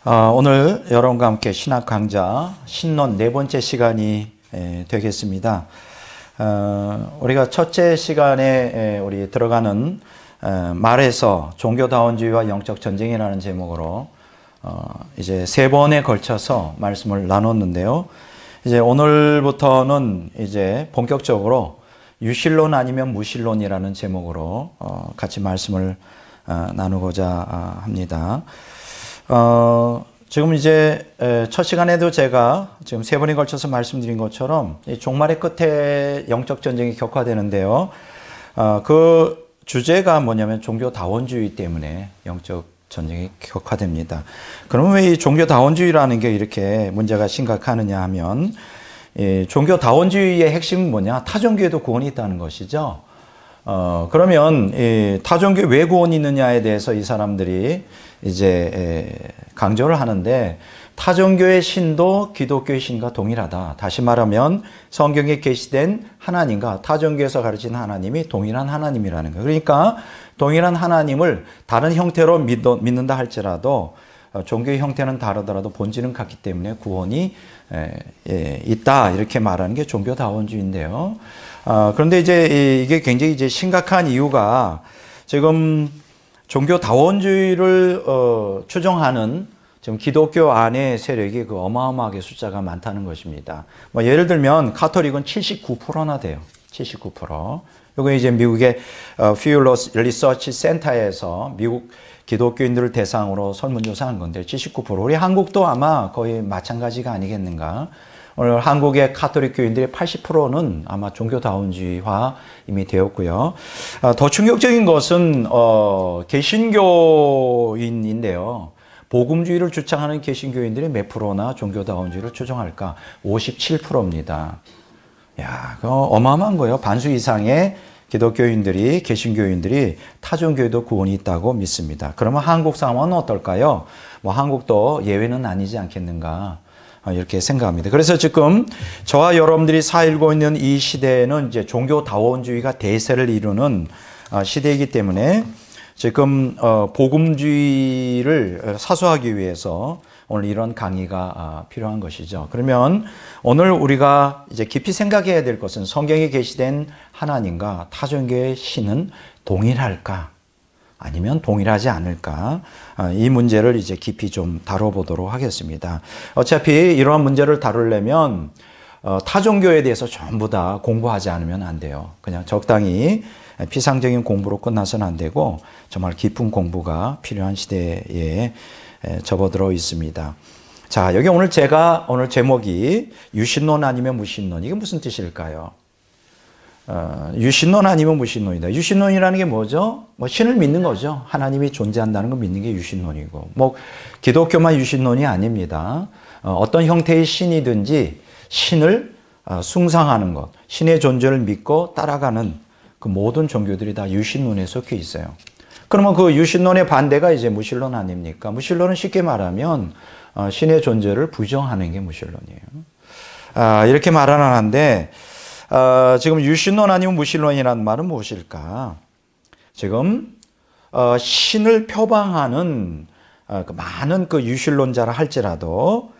오늘 여러분과 함께 신학 강좌 신론 네 번째 시간이 되겠습니다. 우리가 첫째 시간에 우리 들어가는 말에서 종교다원주의와 영적 전쟁이라는 제목으로 이제 세 번에 걸쳐서 말씀을 나눴는데요. 이제 오늘부터는 이제 본격적으로 유실론 아니면 무실론이라는 제목으로 같이 말씀을 나누고자 합니다. 지금 이제 첫 시간에도 제가 지금 세 번에 걸쳐서 말씀드린 것처럼 이 종말의 끝에 영적 전쟁이 격화되는데요. 그 주제가 뭐냐면 종교다원주의 때문에 영적 전쟁이 격화됩니다. 그러면 왜 이 종교다원주의라는 게 이렇게 문제가 심각하느냐 하면 이 종교다원주의의 핵심은 뭐냐? 타종교에도 구원이 있다는 것이죠. 그러면 이 타종교에 왜 구원이 있느냐에 대해서 이 사람들이 이제 강조를 하는데, 타종교의 신도 기독교의 신과 동일하다. 다시 말하면 성경에 계시된 하나님과 타종교에서 가르친 하나님이 동일한 하나님이라는 거예요. 그러니까 동일한 하나님을 다른 형태로 믿는다 할지라도 종교의 형태는 다르더라도 본질은 같기 때문에 구원이 있다, 이렇게 말하는 게 종교다원주의인데요. 그런데 이제 이게 굉장히 이제 심각한 이유가, 지금 종교다원주의를 추종하는 지금 기독교 안에 세력이 그 어마어마하게 숫자가 많다는 것입니다. 뭐 예를 들면 카톨릭은 79%나 돼요. 79%. 이거 이제 미국의 Pew Research Center에서 미국 기독교인들을 대상으로 설문조사한 건데 79%. 우리 한국도 아마 거의 마찬가지가 아니겠는가. 오늘 한국의 카톨릭 교인들의 80%는 아마 종교다원주의화 이미 되었고요. 더 충격적인 것은 개신교인인데요. 복음주의를 주창하는 개신교인들이 몇 프로나 종교다원주의를 추종할까? 57%입니다. 야, 그거 어마어마한 거예요. 반수 이상의 기독교인들이, 개신교인들이 타종교에도 구원이 있다고 믿습니다. 그러면 한국 상황은 어떨까요? 뭐 한국도 예외는 아니지 않겠는가, 이렇게 생각합니다. 그래서 지금 저와 여러분들이 살고 있는 이 시대에는 이제 종교다원주의가 대세를 이루는 시대이기 때문에 지금 복음주의를 사수하기 위해서 오늘 이런 강의가 필요한 것이죠. 그러면 오늘 우리가 이제 깊이 생각해야 될 것은, 성경에 계시된 하나님과 타종교의 신은 동일할까? 아니면 동일하지 않을까? 이 문제를 이제 깊이 좀 다뤄보도록 하겠습니다. 어차피 이러한 문제를 다루려면 타종교에 대해서 전부 다 공부하지 않으면 안 돼요. 그냥 적당히 피상적인 공부로 끝나서는 안 되고 정말 깊은 공부가 필요한 시대에 접어들어 있습니다. 자, 여기 오늘 제목이 유신론 아니면 무신론. 이게 무슨 뜻일까요? 유신론 아니면 무신론이다. 유신론이라는 게 뭐죠? 뭐 신을 믿는 거죠. 하나님이 존재한다는 걸 믿는 게 유신론이고, 뭐 기독교만 유신론이 아닙니다. 어떤 형태의 신이든지 신을 숭상하는 것, 신의 존재를 믿고 따라가는 그 모든 종교들이 다 유신론에 속해 있어요. 그러면 그 유신론의 반대가 이제 무신론 아닙니까? 무신론은 쉽게 말하면 신의 존재를 부정하는 게 무신론이에요. 이렇게 말하는데, 지금 유신론 아니면 무신론이라는 말은 무엇일까? 지금 신을 표방하는 많은 그 유신론자라 할지라도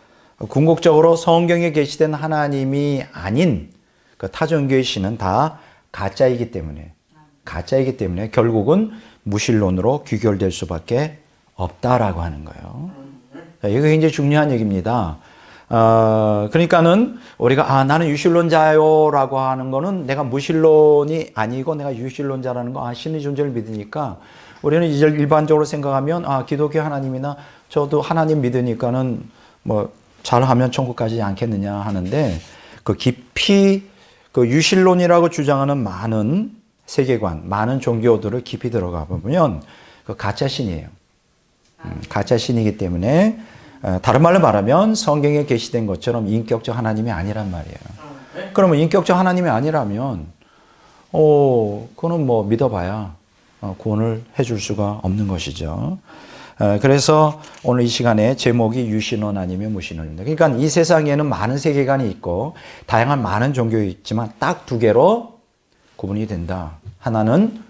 궁극적으로 성경에 계시된 하나님이 아닌 그 타종교의 신은 다 가짜이기 때문에 결국은 무신론으로 귀결될 수밖에 없다라고 하는 거예요. 이거 굉장히 중요한 얘기입니다. 그러니까는 우리가 나는 유신론자요라고 하는 거는 내가 무신론이 아니고 내가 유신론자라는 거, 신의 존재를 믿으니까 우리는 이제 일반적으로 생각하면 기독교 하나님이나 저도 하나님 믿으니까는 뭐 잘하면 천국 가지 않겠느냐 하는데, 그 깊이 그 유신론이라고 주장하는 많은 세계관, 많은 종교들을 깊이 들어가 보면 그 가짜 신이에요. 가짜 신이기 때문에 다른 말로 말하면 성경에 계시된 것처럼 인격적 하나님이 아니란 말이에요. 그러면 인격적 하나님이 아니라면 그거는 뭐 믿어봐야 구원을 해줄 수가 없는 것이죠. 그래서 오늘 이 시간에 제목이 유신론 아니면 무신론입니다. 그러니까 이 세상에는 많은 세계관이 있고 다양한 많은 종교가 있지만 딱 두 개로 구분이 된다. 하나는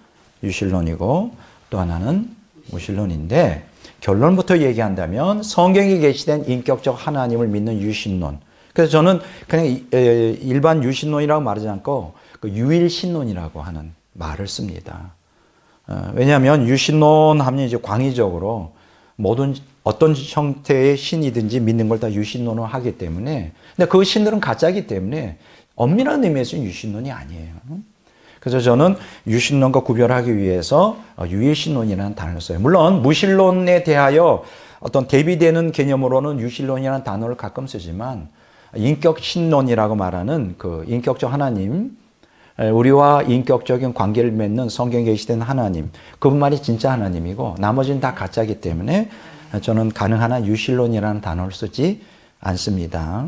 유신론이고 또 하나는 무신론인데, 결론부터 얘기한다면 성경에 계시된 인격적 하나님을 믿는 유신론. 그래서 저는 그냥 일반 유신론이라고 말하지 않고 그 유일신론이라고 하는 말을 씁니다. 왜냐하면 유신론 하면 이제 광의적으로 모든 어떤 형태의 신이든지 믿는 걸 다 유신론으로 하기 때문에, 근데 그 신들은 가짜이기 때문에 엄밀한 의미에서는 유신론이 아니에요. 그래서 저는 유신론과 구별하기 위해서 유일신론이라는 단어를 써요. 물론 무신론에 대하여 어떤 대비되는 개념으로는 유신론이라는 단어를 가끔 쓰지만, 인격신론이라고 말하는 그 인격적 하나님, 우리와 인격적인 관계를 맺는 성경에 계시된 하나님, 그분만이 진짜 하나님이고 나머지는 다 가짜이기 때문에 저는 가능한 한 유신론이라는 단어를 쓰지 않습니다.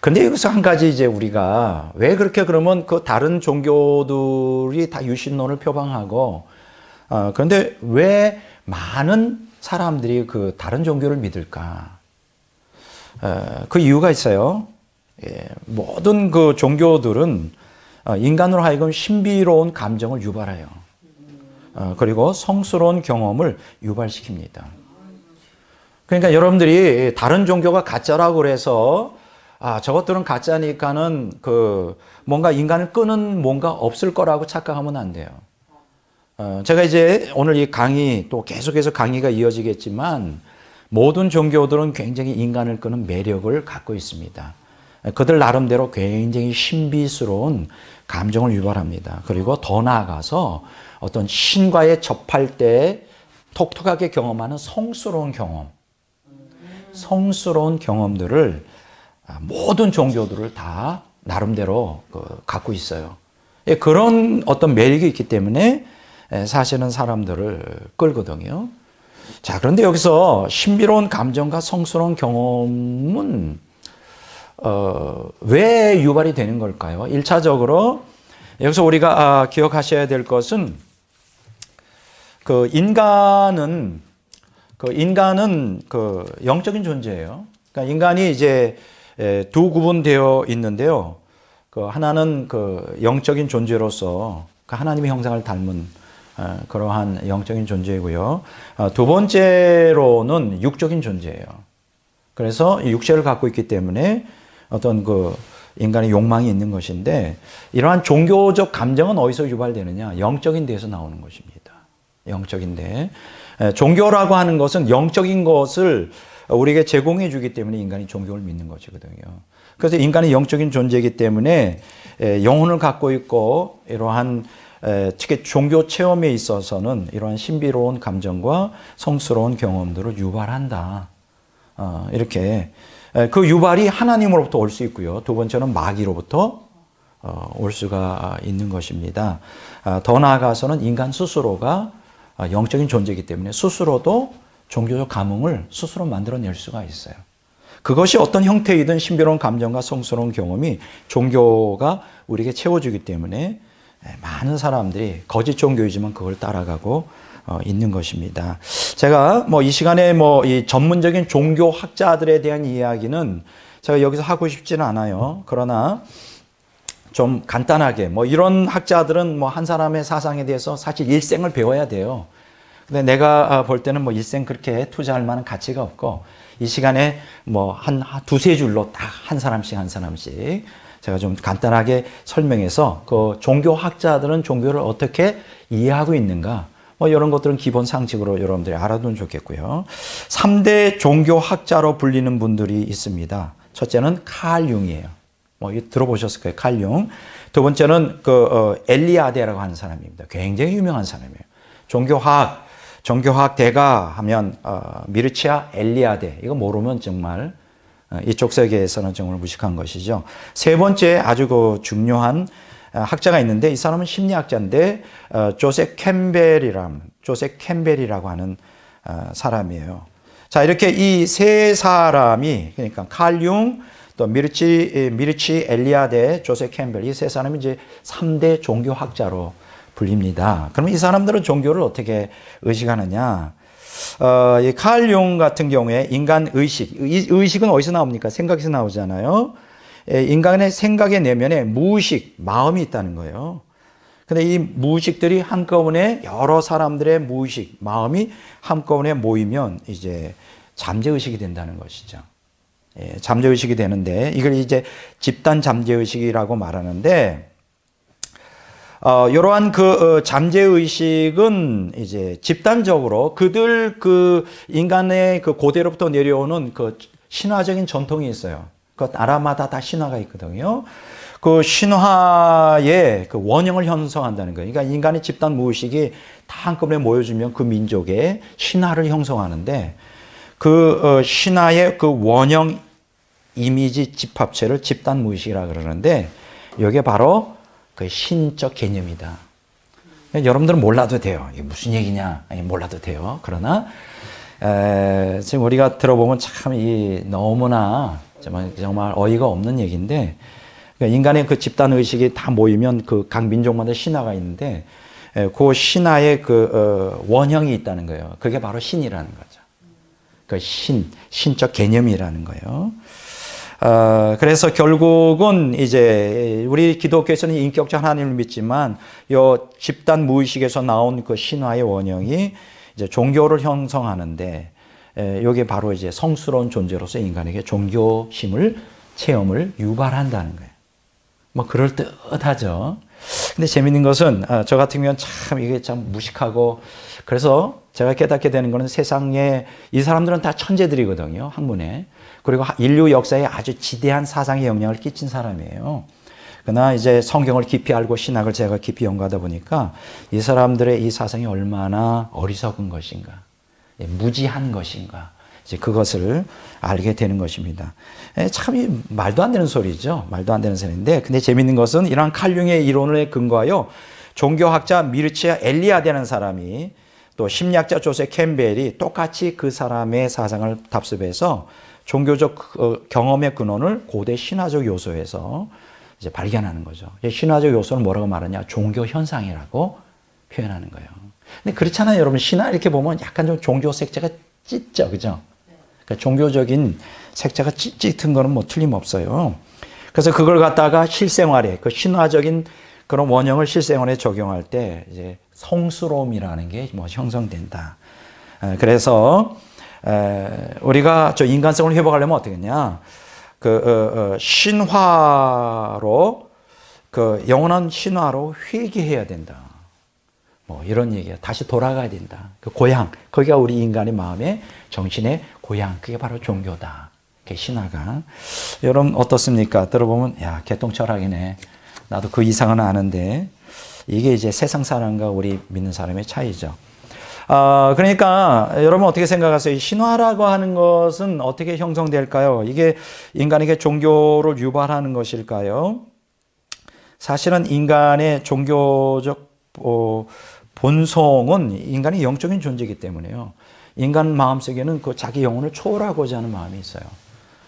그런데 여기서 한 가지 이제 우리가 왜 그렇게 그러면 그 다른 종교들이 다 유신론을 표방하고, 그런데 왜 많은 사람들이 그 다른 종교를 믿을까? 그 이유가 있어요. 모든 그 종교들은 인간으로 하여금 신비로운 감정을 유발해요. 그리고 성스러운 경험을 유발시킵니다. 그러니까 여러분들이 다른 종교가 가짜라고 그래서 저것들은 가짜니까는 그 뭔가 인간을 끄는 뭔가 없을 거라고 착각하면 안 돼요. 제가 이제 오늘 이 강의 또 계속해서 강의가 이어지겠지만 모든 종교들은 굉장히 인간을 끄는 매력을 갖고 있습니다. 그들 나름대로 굉장히 신비스러운 감정을 유발합니다. 그리고 더 나아가서 어떤 신과의 접할 때 독특하게 경험하는 성스러운 경험, 성스러운 경험들을 모든 종교들을 다 나름대로 갖고 있어요. 그런 어떤 매력이 있기 때문에 사실은 사람들을 끌거든요. 자, 그런데 여기서 신비로운 감정과 성스러운 경험은 왜 유발이 되는 걸까요? 1차적으로 여기서 우리가 기억하셔야 될 것은 인간은 영적인 존재예요. 그러니까 인간이 이제 두 구분되어 있는데요. 하나는 영적인 존재로서 하나님의 형상을 닮은 그러한 영적인 존재이고요. 두 번째로는 육적인 존재예요. 그래서 육체를 갖고 있기 때문에 어떤 인간의 욕망이 있는 것인데, 이러한 종교적 감정은 어디서 유발되느냐? 영적인 데에서 나오는 것입니다. 영적인 데. 종교라고 하는 것은 영적인 것을 우리에게 제공해 주기 때문에 인간이 종교를 믿는 것이거든요. 그래서 인간이 영적인 존재이기 때문에 영혼을 갖고 있고, 이러한 특히 종교 체험에 있어서는 이러한 신비로운 감정과 성스러운 경험들을 유발한다. 이렇게 그 유발이 하나님으로부터 올 수 있고요. 두 번째는 마귀로부터 올 수가 있는 것입니다. 더 나아가서는 인간 스스로가 영적인 존재이기 때문에 스스로도 종교적 감흥을 스스로 만들어낼 수가 있어요. 그것이 어떤 형태이든 신비로운 감정과 성스러운 경험이 종교가 우리에게 채워주기 때문에 많은 사람들이 거짓 종교이지만 그걸 따라가고 있는 것입니다. 제가 이 시간에 이 전문적인 종교 학자들에 대한 이야기는 제가 여기서 하고 싶지는 않아요. 그러나 좀 간단하게 이런 학자들은 한 사람의 사상에 대해서 사실 일생을 배워야 돼요. 근데 내가 볼 때는 일생 그렇게 투자할 만한 가치가 없고, 이 시간에 한 두세 줄로 딱 한 사람씩 제가 좀 간단하게 설명해서 그 종교 학자들은 종교를 어떻게 이해하고 있는가, 이런 것들은 기본 상식으로 여러분들이 알아두면 좋겠고요. 3대 종교 학자로 불리는 분들이 있습니다. 첫째는 칼 융이에요. 들어보셨을 거예요. 칼 융. 두 번째는 엘리아데라고 하는 사람입니다. 굉장히 유명한 사람이에요. 종교학 대가 하면 미르치아 엘리아데. 이거 모르면 정말 이쪽 세계에서는 정말 무식한 것이죠. 세 번째 아주 중요한 학자가 있는데, 이 사람은 심리학자인데 조셉 캠벨이라고 하는 사람이에요. 자, 이렇게 이 세 사람이, 그러니까 칼 융, 또 미르치 엘리아데, 조셉 캠벨, 이 세 사람이 이제 3대 종교 학자로 불립니다. 그러면 이 사람들은 종교를 어떻게 의식하느냐? 이 칼 융 같은 경우에 인간 의식은 어디서 나옵니까? 생각에서 나오잖아요. 인간의 생각의 내면에 무의식, 마음이 있다는 거예요. 근데 이 무의식들이 한꺼번에 여러 사람들의 무의식, 마음이 한꺼번에 모이면 이제 잠재의식이 된다는 것이죠. 예, 잠재의식이 되는데 이걸 이제 집단 잠재의식이라고 말하는데 이러한 잠재의식은 이제 집단적으로 그들 인간의 고대로부터 내려오는 신화적인 전통이 있어요. 그 나라마다 다 신화가 있거든요. 그 신화의 원형을 형성한다는 거예요. 그러니까 인간의 집단 무의식이 다 한꺼번에 모여주면 그 민족의 신화를 형성하는데 신화의 원형 이미지 집합체를 집단 무의식이라 그러는데 이게 바로 그 신적 개념이다. 여러분들은 몰라도 돼요. 이게 무슨 얘기냐? 몰라도 돼요. 그러나 지금 우리가 들어보면 참 너무나 정말 어이가 없는 얘기인데 그러니까 인간의 집단 의식이 다 모이면 각 민족마다 신화가 있는데 그 신화의 원형이 있다는 거예요. 그게 바로 신이라는 거죠. 그 신적 개념이라는 거예요. 그래서 결국은 이제 우리 기독교에서는 인격적 하나님을 믿지만 이 집단 무의식에서 나온 그 신화의 원형이 이제 종교를 형성하는데 이게 바로 이제 성스러운 존재로서 인간에게 종교심을 체험을 유발한다는 거예요. 뭐 그럴듯하죠. 근데 재밌는 것은 저 같은 경우는 참 이게 참 무식하고 그래서 제가 깨닫게 되는 것은 세상에 이 사람들은 다 천재들이거든요. 학문에. 그리고 인류 역사에 아주 지대한 사상의 영향을 끼친 사람이에요. 그러나 이제 성경을 깊이 알고 신학을 제가 깊이 연구하다 보니까 이 사람들의 이 사상이 얼마나 어리석은 것인가, 무지한 것인가, 이제 그것을 알게 되는 것입니다. 참 말도 안 되는 소리죠. 말도 안 되는 소리인데, 근데 재밌는 것은 이러한 칼 융의 이론에 근거하여 종교학자 미르치아 엘리아데라는 사람이 또 심리학자 조세 캠벨이 똑같이 그 사람의 사상을 답습해서 종교적 경험의 근원을 고대 신화적 요소에서 이제 발견하는 거죠. 신화적 요소는 뭐라고 말하냐? 종교 현상이라고 표현하는 거예요. 근데 그렇잖아요, 여러분. 신화 이렇게 보면 약간 좀 종교 색채가 짙죠, 그죠? 그러니까 종교적인 색채가 짙은 거는 뭐 틀림없어요. 그래서 그걸 갖다가 실생활에 신화적인 그런 원형을 실생활에 적용할 때 이제 성스러움이라는 게 뭐 형성된다. 그래서 우리가 저 인간성을 회복하려면 어떻게 했냐? 신화로 영원한 신화로 회귀해야 된다. 뭐 이런 얘기야. 다시 돌아가야 된다. 고향, 거기가 우리 인간의 마음의 정신의 고향. 그게 바로 종교다. 그게 신화가. 여러분 어떻습니까? 들어보면 야, 개똥철학이네. 나도 그 이상은 아는데 이게 이제 세상 사람과 우리 믿는 사람의 차이죠. 그러니까 여러분 어떻게 생각하세요? 신화라고 하는 것은 어떻게 형성될까요? 이게 인간에게 종교를 유발하는 것일까요? 사실은 인간의 종교적 본성은 인간의 영적인 존재이기 때문에요. 인간 마음속에는 자기 영혼을 초월하고자 하는 마음이 있어요.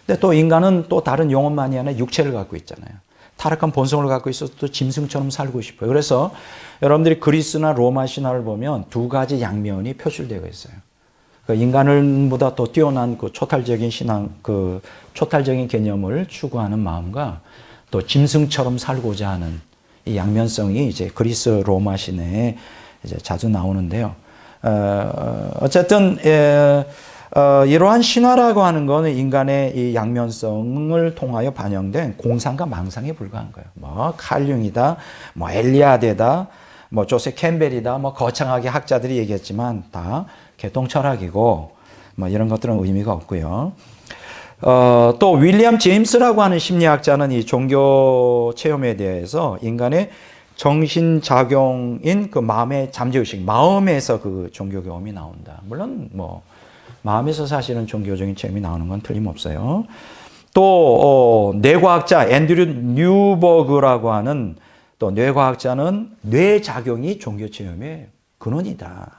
근데 또 인간은 또 다른 영혼만이 아니라 육체를 갖고 있잖아요. 타락한 본성을 갖고 있어서 또 짐승처럼 살고 싶어요. 그래서 여러분들이 그리스나 로마 신화를 보면 두 가지 양면이 표출되어 있어요. 인간을보다 더 뛰어난 초탈적인 신앙, 초탈적인 개념을 추구하는 마음과 또 짐승처럼 살고자 하는 이 양면성이 이제 그리스 로마 신화에 이제 자주 나오는데요. 어쨌든 이러한 신화라고 하는 것은 인간의 이 양면성을 통하여 반영된 공상과 망상에 불과한 거예요. 뭐 칼 융이다, 뭐 엘리아데다, 뭐 조세 캠벨이다, 뭐 거창하게 학자들이 얘기했지만 다 개똥철학이고 뭐 이런 것들은 의미가 없고요. 또 윌리엄 제임스라고 하는 심리학자는 이 종교 체험에 대해서 인간의 정신작용인 마음의 잠재의식, 마음에서 종교 경험이 나온다. 물론 뭐 마음에서 사실은 종교적인 체험이 나오는 건 틀림없어요. 또 뇌과학자 앤드류 뉴버그라고 하는 또 뇌과학자는 뇌작용이 종교 체험의 근원이다.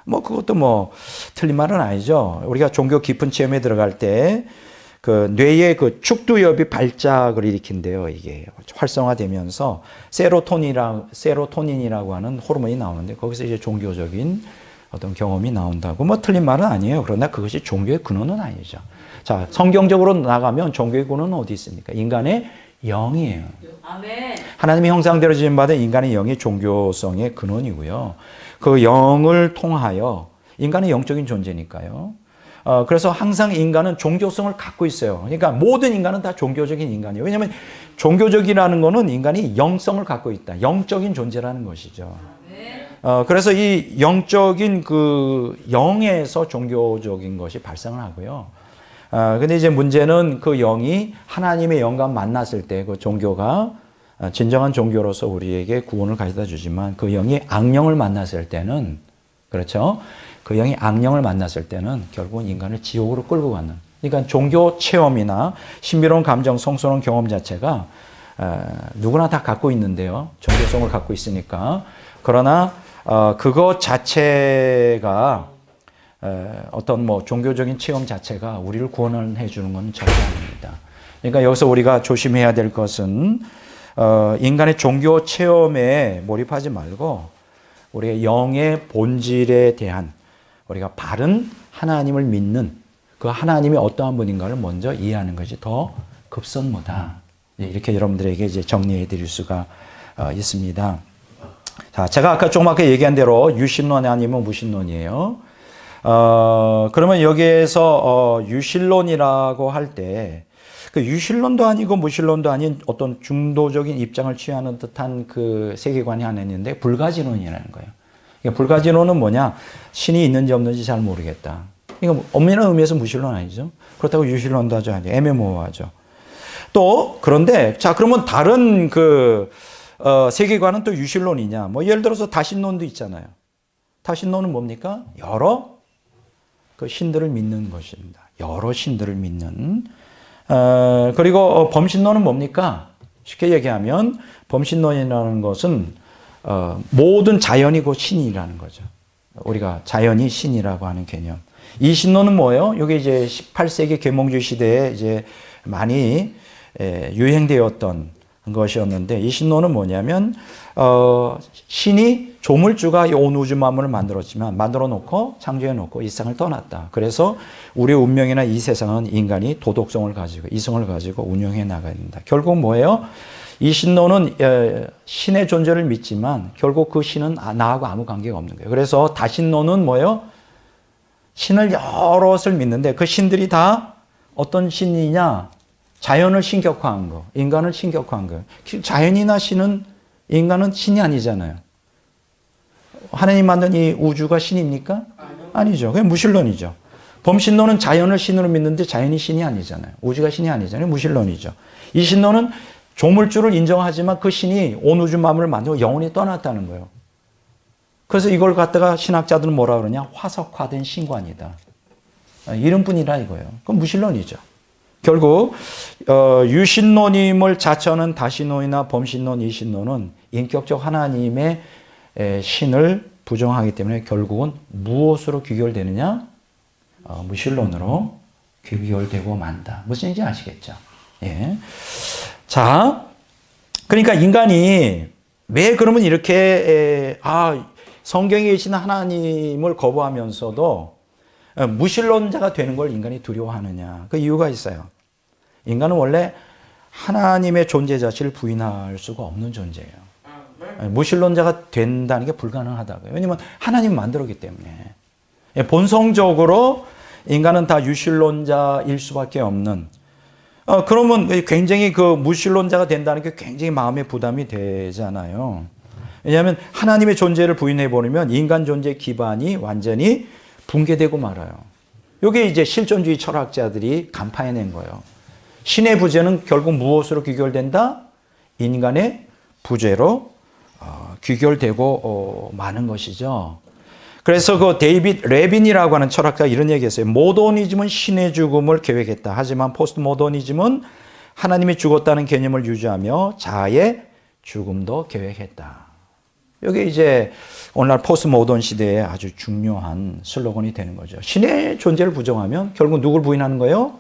뭐 그것도 뭐 틀린 말은 아니죠. 우리가 종교 깊은 체험에 들어갈 때 뇌의 축두엽이 발작을 일으킨대요. 이게 활성화되면서 세로토닌이라고 하는 호르몬이 나오는데 거기서 이제 종교적인 어떤 경험이 나온다고 뭐 틀린 말은 아니에요. 그러나 그것이 종교의 근원은 아니죠. 자, 성경적으로 나가면 종교의 근원은 어디 있습니까? 인간의 영이에요. 아멘. 하나님의 형상대로 지음받은 인간의 영이 종교성의 근원이고요. 그 영을 통하여 인간은 영적인 존재니까요. 그래서 항상 인간은 종교성을 갖고 있어요. 그러니까 모든 인간은 다 종교적인 인간이에요. 왜냐하면 종교적이라는 것은 인간이 영성을 갖고 있다. 영적인 존재라는 것이죠. 그래서 이 영적인 그 영에서 종교적인 것이 발생을 하고요. 근데 이제 문제는 그 영이 하나님의 영과 만났을 때 그 종교가 진정한 종교로서 우리에게 구원을 가져다 주지만 그 영이 악령을 만났을 때는 그렇죠. 그 영이 악령을 만났을 때는 결국은 인간을 지옥으로 끌고 가는. 그러니까 종교 체험이나 신비로운 감정, 성스러운 경험 자체가 누구나 다 갖고 있는데요. 종교성을 갖고 있으니까. 그러나 그것 자체가 어떤 뭐 종교적인 체험 자체가 우리를 구원해 주는 건 절대 아닙니다. 그러니까 여기서 우리가 조심해야 될 것은 인간의 종교 체험에 몰입하지 말고 우리의 영의 본질에 대한 우리가 바른 하나님을 믿는 그 하나님이 어떠한 분인가를 먼저 이해하는 것이 더 급선무다. 이렇게 여러분들에게 이제 정리해 드릴 수가 있습니다. 자, 제가 아까 조금 아까 얘기한 대로 유신론이 아니면 무신론이에요. 그러면 여기에서 유신론이라고 할 때 그 유신론도 아니고 무신론도 아닌 어떤 중도적인 입장을 취하는 듯한 그 세계관이 하나 있는데 불가지론이라는 거예요. 그러니까 불가지론은 뭐냐? 신이 있는지 없는지 잘 모르겠다. 이거 엄밀한 의미에서 무신론 아니죠. 그렇다고 유신론도 하죠. 애매모호하죠. 또 그런데 자 그러면 다른 그 세계관은 또 유신론이냐? 뭐 예를 들어서 다신론도 있잖아요. 다신론은 뭡니까? 여러 그 신들을 믿는 것입니다. 여러 신들을 믿는. 그리고 범신론은 뭡니까? 쉽게 얘기하면 범신론이라는 것은 모든 자연이 곧 신이라는 거죠. 우리가 자연이 신이라고 하는 개념. 이신론은 뭐예요? 이게 이제 18세기 계몽주의 시대에 이제 많이 유행되었던 것이었는데 이 신론은 뭐냐면 신이 조물주가 온 우주 만물을 만들었지만 만들어 놓고 창조해 놓고 이 세상을 떠났다. 그래서 우리의 운명이나 이 세상은 인간이 도덕성을 가지고 이성을 가지고 운영해 나가야 된다. 결국 뭐예요? 이 신론은 신의 존재를 믿지만 결국 그 신은 나하고 아무 관계가 없는 거예요. 그래서 다신론은 뭐예요? 신을 여럿을 믿는데 그 신들이 다 어떤 신이냐? 자연을 신격화한 거, 인간을 신격화한 거. 자연이나 신은 인간은 신이 아니잖아요. 하나님 만든 이 우주가 신입니까? 아니죠. 그냥 무신론이죠. 범신론은 자연을 신으로 믿는데 자연이 신이 아니잖아요. 우주가 신이 아니잖아요. 무신론이죠. 이 신론은 조물주를 인정하지만 그 신이 온 우주 만물을 만들고 영원히 떠났다는 거예요. 그래서 이걸 갖다가 신학자들은 뭐라 그러냐? 화석화된 신관이다. 이름뿐이라 이거예요. 그건 무신론이죠. 결국 유신론임을 자처하는 다신론이나 범신론, 이신론은 인격적 하나님의 신을 부정하기 때문에 결국은 무엇으로 귀결되느냐? 무신론으로 귀결되고 만다. 무슨 얘기인지 아시겠죠? 예. 자, 그러니까 인간이 왜 그러면 이렇게 성경에 계신 하나님을 거부하면서도 무신론자가 되는 걸 인간이 두려워하느냐. 그 이유가 있어요. 인간은 원래 하나님의 존재 자체를 부인할 수가 없는 존재예요. 무신론자가 된다는 게 불가능하다고요. 왜냐하면 하나님 만들었기 때문에. 본성적으로 인간은 다 유신론자일 수밖에 없는. 그러면 굉장히 그 무신론자가 된다는 게 굉장히 마음의 부담이 되잖아요. 왜냐하면 하나님의 존재를 부인해버리면 인간 존재 기반이 완전히 붕괴되고 말아요. 이게 이제 실존주의 철학자들이 간파해낸 거예요. 신의 부재는 결국 무엇으로 귀결된다? 인간의 부재로 귀결되고 마는 것이죠. 그래서 그 데이빗 레빈이라고 하는 철학자가 이런 얘기했어요. 모더니즘은 신의 죽음을 계획했다. 하지만 포스트 모더니즘은 하나님이 죽었다는 개념을 유지하며 자아의 죽음도 계획했다. 이게 이제 오늘날 포스트 모던 시대에 아주 중요한 슬로건이 되는 거죠. 신의 존재를 부정하면 결국 누굴 부인하는 거예요?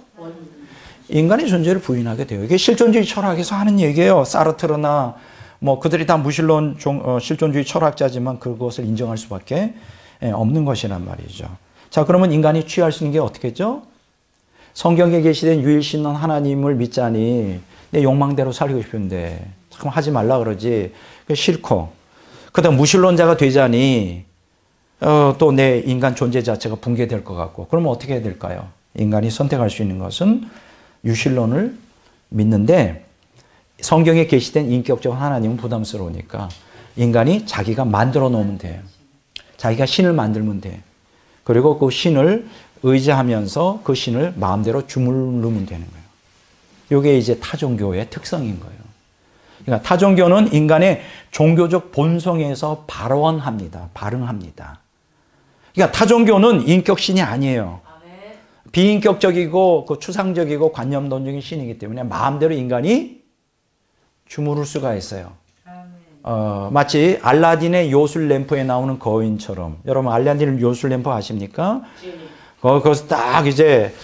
인간의 존재를 부인하게 돼요. 이게 실존주의 철학에서 하는 얘기예요. 사르트르나 뭐 그들이 다 무신론 실존주의 철학자지만 그것을 인정할 수밖에 없는 것이란 말이죠. 자, 그러면 인간이 취할 수 있는 게 어떻겠죠? 성경에 계시된 유일신은 하나님을 믿자니 내 욕망대로 살고 싶은데 잠깐 하지 말라 그러지. 싫고. 그다음 무신론자가 되자니 또 내 인간 존재 자체가 붕괴될 것 같고. 그러면 어떻게 해야 될까요? 인간이 선택할 수 있는 것은 유신론을 믿는데 성경에 계시된 인격적 하나님은 부담스러우니까 인간이 자기가 만들어 놓으면 돼요. 자기가 신을 만들면 돼. 그리고 그 신을 의지하면서 그 신을 마음대로 주물르면 되는 거예요. 이게 이제 타종교의 특성인 거예요. 그러니까 타종교는 인간의 종교적 본성에서 발원합니다. 발흥합니다. 그러니까 타종교는 인격신이 아니에요. 비인격적이고 그 추상적이고 관념론적인 신이기 때문에 마음대로 인간이 주무를 수가 있어요. 마치 알라딘의 요술 램프에 나오는 거인처럼. 여러분 알라딘 요술 램프 아십니까? 거기서 딱 이제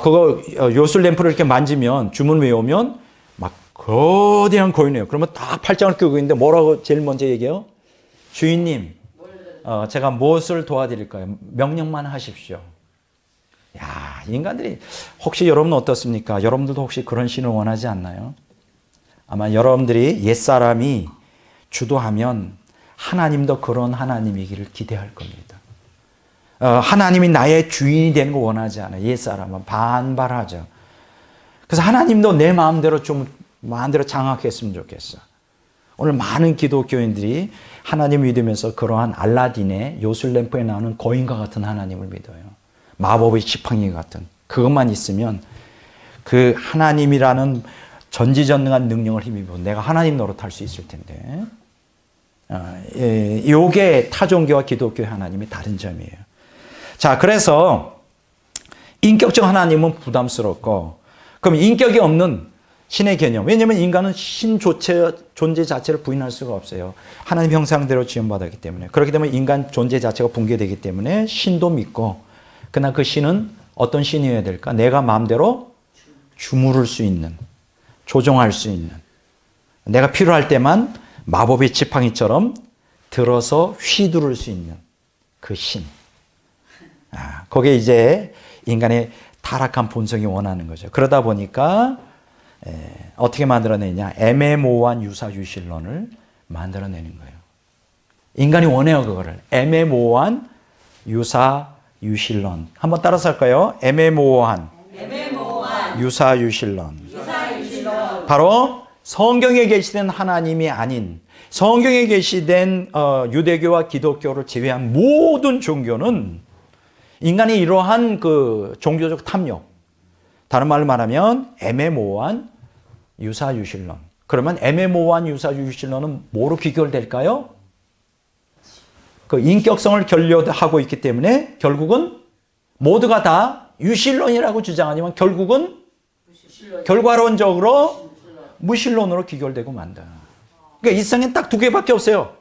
그거 요술 램프를 이렇게 만지면 주문 외우면 막 거대한 거인이에요. 그러면 딱 팔짱을 끼고 있는데 뭐라고 제일 먼저 얘기해요? 주인님, 제가 무엇을 도와드릴까요? 명령만 하십시오. 야, 인간들이 혹시 여러분은 어떻습니까? 여러분들도 혹시 그런 신을 원하지 않나요? 아마 여러분들이 옛사람이 주도하면 하나님도 그런 하나님이기를 기대할 겁니다. 하나님이 나의 주인이 되는 거 원하지 않아요. 옛사람은 반발하죠. 그래서 하나님도 내 마음대로 좀 마음대로 장악했으면 좋겠어. 오늘 많은 기독교인들이 하나님 믿으면서 그러한 알라딘의 요술램프에 나오는 거인과 같은 하나님을 믿어요. 마법의 지팡이 같은. 그것만 있으면 그 하나님이라는 전지전능한 능력을 힘입어 내가 하나님 노릇할 수 있을 텐데. 이게 타종교와 기독교의 하나님의 다른 점이에요. 자, 그래서 인격적 하나님은 부담스럽고, 그럼 인격이 없는 신의 개념. 왜냐하면 인간은 신 존재 자체를 부인할 수가 없어요. 하나님 형상대로 지음받았기 때문에. 그렇기 때문에 인간 존재 자체가 붕괴되기 때문에 신도 믿고, 그러나 그 신은 어떤 신이어야 될까? 내가 마음대로 주무를 수 있는, 조종할 수 있는, 내가 필요할 때만 마법의 지팡이처럼 들어서 휘두를 수 있는 그 신. 그게 이제 인간의 타락한 본성이 원하는 거죠. 그러다 보니까 어떻게 만들어내냐? 애매모호한 유사유실론을 만들어내는 거예요. 인간이 원해요, 그거를. 애매모호한 유사유실론. 한번 따라서 할까요? 애매모호한 유사유실론. 바로 성경에 계시된 하나님이 아닌, 성경에 계시된 유대교와 기독교를 제외한 모든 종교는 인간이 이러한 그 종교적 탐욕, 다른 말로 말하면 애매모호한 유사유실론. 그러면 애매모호한 유사유실론은 뭐로 귀결될까요? 그 인격성을 결여하고 있기 때문에 결국은 모두가 다 유실론이라고 주장하지만 결국은 결과론적으로 무신론으로 귀결되고 만다. 그러니까 이 세상엔 딱 두 개밖에 없어요.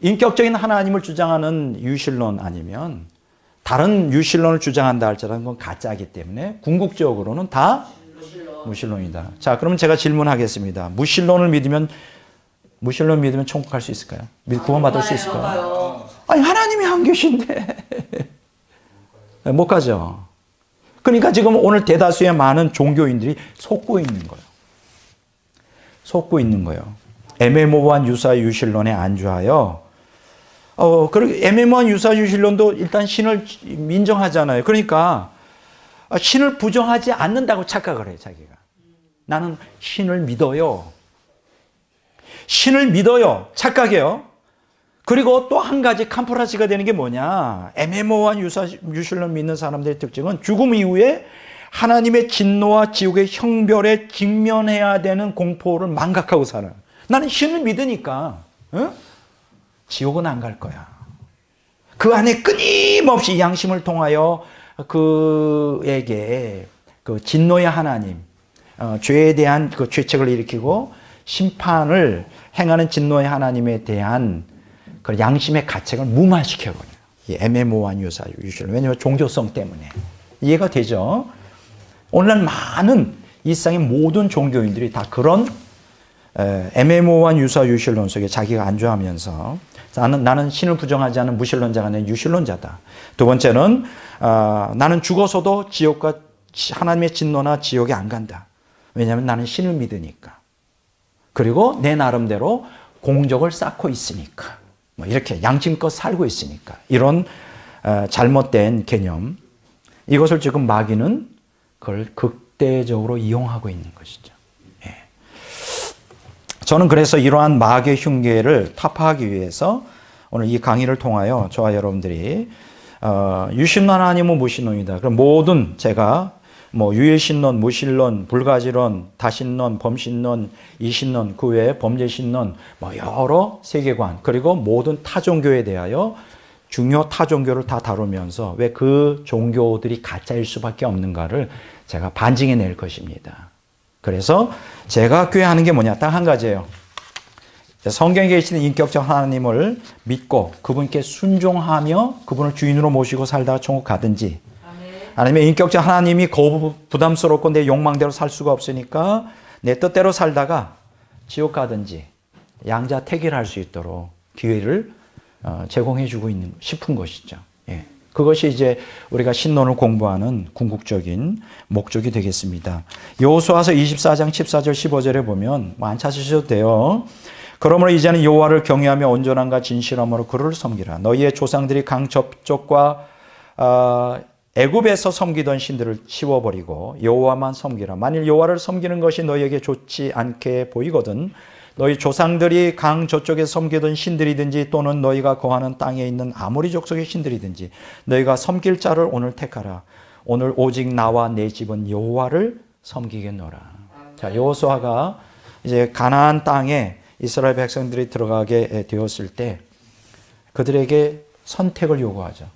인격적인 하나님을 주장하는 유실론 아니면 다른 유실론을 주장한다 할지라도 그건 가짜이기 때문에 궁극적으로는 다 무신론이다. 자, 그러면 제가 질문하겠습니다. 무신론 믿으면 천국 갈 수 있을까요? 구원받을 수 있을까요? 아니, 하나님이 안 계신데. 못 가죠. 그러니까 지금 오늘 대다수의 많은 종교인들이 속고 있는 거예요. 속고 있는 거예요. 애매모호한 유사유실론에 안주하여 그리고 애매모호한 유사유실론도 일단 신을 인정하잖아요. 그러니까 신을 부정하지 않는다고 착각을 해요, 자기가. 나는 신을 믿어요. 신을 믿어요. 착각해요. 그리고 또 한 가지 캄프라시가 되는 게 뭐냐. 애매모호한 유사유실론 믿는 사람들의 특징은 죽음 이후에 하나님의 진노와 지옥의 형벌에 직면해야 되는 공포를 망각하고 살아요. 나는 신을 믿으니까 지옥은 안 갈 거야. 그 안에 끊임없이 양심을 통하여 그에게 그 진노의 하나님, 죄에 대한 그 죄책을 일으키고 심판을 행하는 진노의 하나님에 대한 그 양심의 가책을 무마시켜버려요. 이 애매모호한 유사유실론. 왜냐하면 종교성 때문에. 이해가 되죠? 오늘날 많은 이 세상의 모든 종교인들이 다 그런 애매모호한 유사유실론 속에 자기가 안주하면서 나는 신을 부정하지 않은 무신론자가 아니라 유실론자다. 두 번째는 나는 죽어서도 지옥과 하나님의 진노나 지옥에 안 간다. 왜냐하면 나는 신을 믿으니까. 그리고 내 나름대로 공적을 쌓고 있으니까. 뭐 이렇게 양심껏 살고 있으니까. 이런 잘못된 개념. 이것을 지금 마귀는 그걸 극대적으로 이용하고 있는 것이죠. 예. 저는 그래서 이러한 마귀의 흉계를 타파하기 위해서 오늘 이 강의를 통하여 저와 여러분들이 유신론 아니면 무신론이다. 그럼 모든 제가 뭐 유일신론, 무신론, 불가지론, 다신론, 범신론, 이신론, 그 외에 범죄신론, 뭐 여러 세계관, 그리고 모든 타종교에 대하여 중요 타종교를 다 다루면서 왜 그 종교들이 가짜일 수밖에 없는가를 제가 반증해 낼 것입니다. 그래서 제가 교회하는 게 뭐냐? 딱 한 가지예요. 성경에 계시는 인격적 하나님을 믿고 그분께 순종하며 그분을 주인으로 모시고 살다가 천국 가든지, 아니면 인격적 하나님이 부담스럽고 내 욕망대로 살 수가 없으니까 내 뜻대로 살다가 지옥 가든지 양자 택일할 수 있도록 기회를 제공해 주고 싶은 것이죠. 예. 그것이 이제 우리가 신론을 공부하는 궁극적인 목적이 되겠습니다. 여호수아서 24장 14절 15절에 보면 뭐 안 찾으셔도 돼요. 그러므로 이제는 여호와를 경외하며 온전함과 진실함으로 그를 섬기라. 너희의 조상들이 강 저쪽과 애굽에서 섬기던 신들을 치워버리고 여호와만 섬기라. 만일 여호와를 섬기는 것이 너희에게 좋지 않게 보이거든 너희 조상들이 강 저쪽에 섬기던 신들이든지 또는 너희가 거하는 땅에 있는 아모리 족속의 신들이든지 너희가 섬길 자를 오늘 택하라. 오늘 오직 나와 내 집은 여호와를 섬기겠노라. 자, 여호수아가 이제 가나안 땅에 이스라엘 백성들이 들어가게 되었을 때 그들에게 선택을 요구하죠.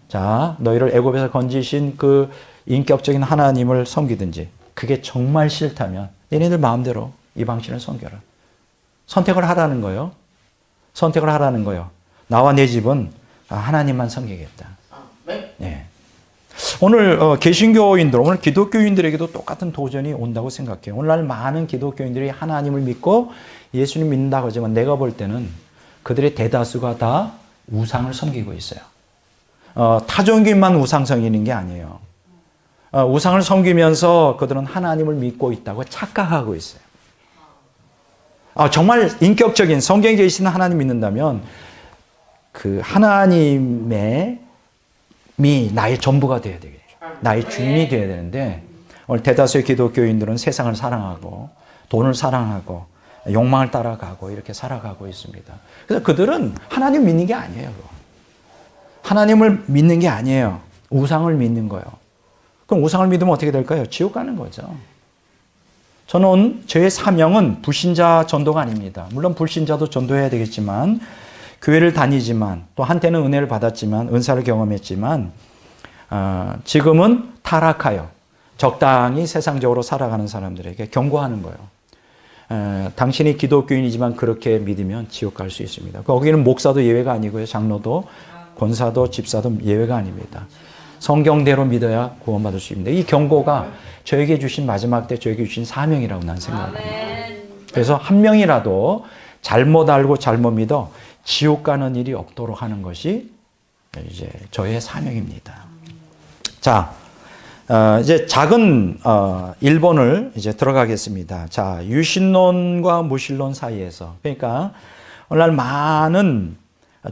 자, 너희를 애굽에서 건지신 그 인격적인 하나님을 섬기든지 그게 정말 싫다면 너희들 마음대로 이 방신을 섬겨라. 선택을 하라는 거예요. 선택을 하라는 거예요. 나와 내 집은 하나님만 섬기겠다. 네. 오늘 개신교인들, 오늘 기독교인들에게도 똑같은 도전이 온다고 생각해요. 오늘날 많은 기독교인들이 하나님을 믿고 예수님 믿는다고 하지만 내가 볼 때는 그들의 대다수가 다 우상을 섬기고 있어요. 타종교인만 우상 섬기는 게 아니에요. 우상을 섬기면서 그들은 하나님을 믿고 있다고 착각하고 있어요. 정말 인격적인 성경에 계시는 하나님 믿는다면 그 하나님의 나의 전부가 되어야 되겠죠. 나의 주인이 되어야 되는데 오늘 대다수의 기독교인들은 세상을 사랑하고 돈을 사랑하고 욕망을 따라가고 이렇게 살아가고 있습니다. 그래서 그들은 하나님 믿는 게 아니에요. 하나님을 믿는 게 아니에요. 우상을 믿는 거예요. 그럼 우상을 믿으면 어떻게 될까요? 지옥 가는 거죠. 저는 저의 사명은 불신자 전도가 아닙니다. 물론 불신자도 전도해야 되겠지만 교회를 다니지만 또 한때는 은혜를 받았지만 은사를 경험했지만 지금은 타락하여 적당히 세상적으로 살아가는 사람들에게 경고하는 거예요. 당신이 기독교인이지만 그렇게 믿으면 지옥 갈 수 있습니다. 거기는 목사도 예외가 아니고요. 장로도 권사도 집사도 예외가 아닙니다. 성경대로 믿어야 구원받을 수 있습니다. 이 경고가 저에게 주신 마지막 때 저에게 주신 사명이라고 난 생각합니다. 그래서 한 명이라도 잘못 알고 잘못 믿어 지옥 가는 일이 없도록 하는 것이 이제 저의 사명입니다. 자, 이제 작은 일본을 이제 들어가겠습니다. 자, 유신론과 무신론 사이에서, 그러니까 오늘날 많은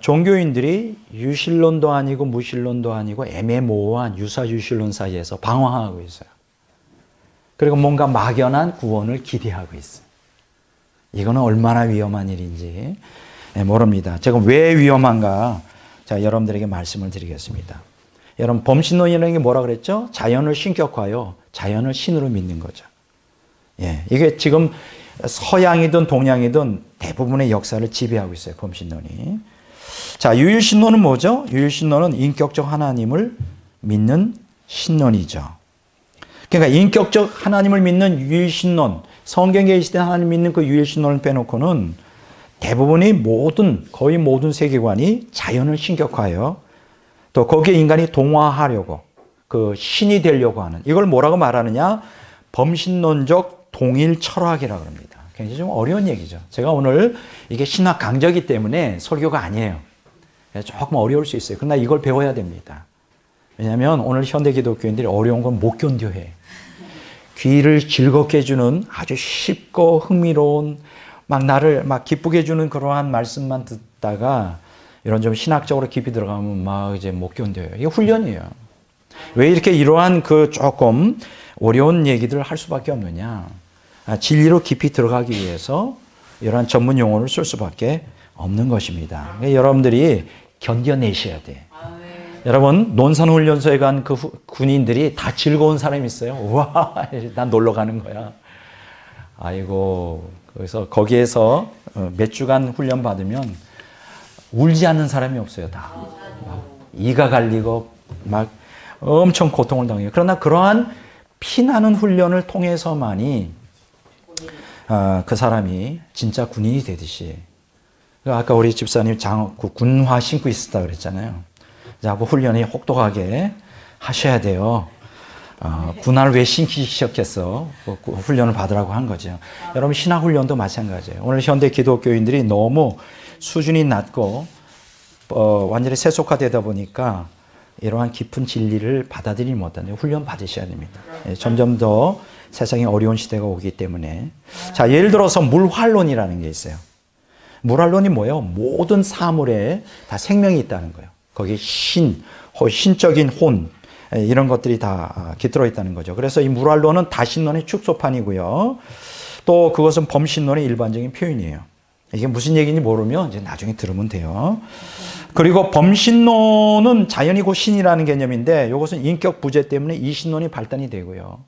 종교인들이 유신론도 아니고 무신론도 아니고 애매모호한 유사 유신론 사이에서 방황하고 있어요. 그리고 뭔가 막연한 구원을 기대하고 있어요. 이거는 얼마나 위험한 일인지 모릅니다. 제가 왜 위험한가? 자, 여러분들에게 말씀을 드리겠습니다. 여러분, 범신론이라는 게 뭐라 그랬죠? 자연을 신격화하여 자연을 신으로 믿는 거죠. 예, 이게 지금 서양이든 동양이든 대부분의 역사를 지배하고 있어요. 범신론이. 자, 유일신론은 뭐죠? 유일신론은 인격적 하나님을 믿는 신론이죠. 그러니까 인격적 하나님을 믿는 유일신론, 성경에 계시된 하나님 믿는 그 유일신론을 빼놓고는 대부분이 거의 모든 세계관이 자연을 신격화하여 또 거기에 인간이 동화하려고 그 신이 되려고 하는, 이걸 뭐라고 말하느냐? 범신론적 동일 철학이라고 합니다. 굉장히 좀 어려운 얘기죠. 제가 오늘 이게 신학 강좌이기 때문에 설교가 아니에요. 조금 어려울 수 있어요. 그러나 이걸 배워야 됩니다. 왜냐하면 오늘 현대 기독교인들이 어려운 건 못 견뎌해. 귀를 즐겁게 해주는 아주 쉽고 흥미로운 막 나를 막 기쁘게 해주는 그러한 말씀만 듣다가 이런 좀 신학적으로 깊이 들어가면 막 이제 못 견뎌요. 이게 훈련이에요. 왜 이렇게 이러한 그 조금 어려운 얘기들을 할 수밖에 없느냐. 진리로 깊이 들어가기 위해서 이러한 전문 용어를 쓸 수밖에 없는 것입니다. 그러니까 여러분들이 견뎌내셔야 돼. 여러분 논산훈련소에 간 그 군인들이 다 즐거운 사람이 있어요. 우와, 난 놀러 가는 거야. 아이고, 그래서 거기에서 몇 주간 훈련 받으면 울지 않는 사람이 없어요. 다 이가 갈리고 막 엄청 고통을 당해요. 그러나 그러한 피나는 훈련을 통해서만이 그 사람이 진짜 군인이 되듯이. 아까 우리 집사님 군화 신고 있었다 그랬잖아요. 자, 그 훈련이 혹독하게 하셔야 돼요. 군화를 왜 신기시켰겠어? 그 훈련을 받으라고 한 거죠. 여러분 신학 훈련도 마찬가지예요. 오늘 현대 기독교인들이 너무 수준이 낮고 완전히 세속화되다 보니까 이러한 깊은 진리를 받아들이지 못하는데 훈련 받으셔야 됩니다. 점점 더 세상이 어려운 시대가 오기 때문에. 자, 예를 들어서 물활론이라는 게 있어요. 물활론이 뭐예요? 모든 사물에 다 생명이 있다는 거예요. 거기에 신적인 혼, 이런 것들이 다 깃들어 있다는 거죠. 그래서 이 물활론은 다신론의 축소판이고요. 또 그것은 범신론의 일반적인 표현이에요. 이게 무슨 얘기인지 모르면 이제 나중에 들으면 돼요. 그리고 범신론은 자연이고 신이라는 개념인데 이것은 인격 부재 때문에 이 신론이 발단이 되고요.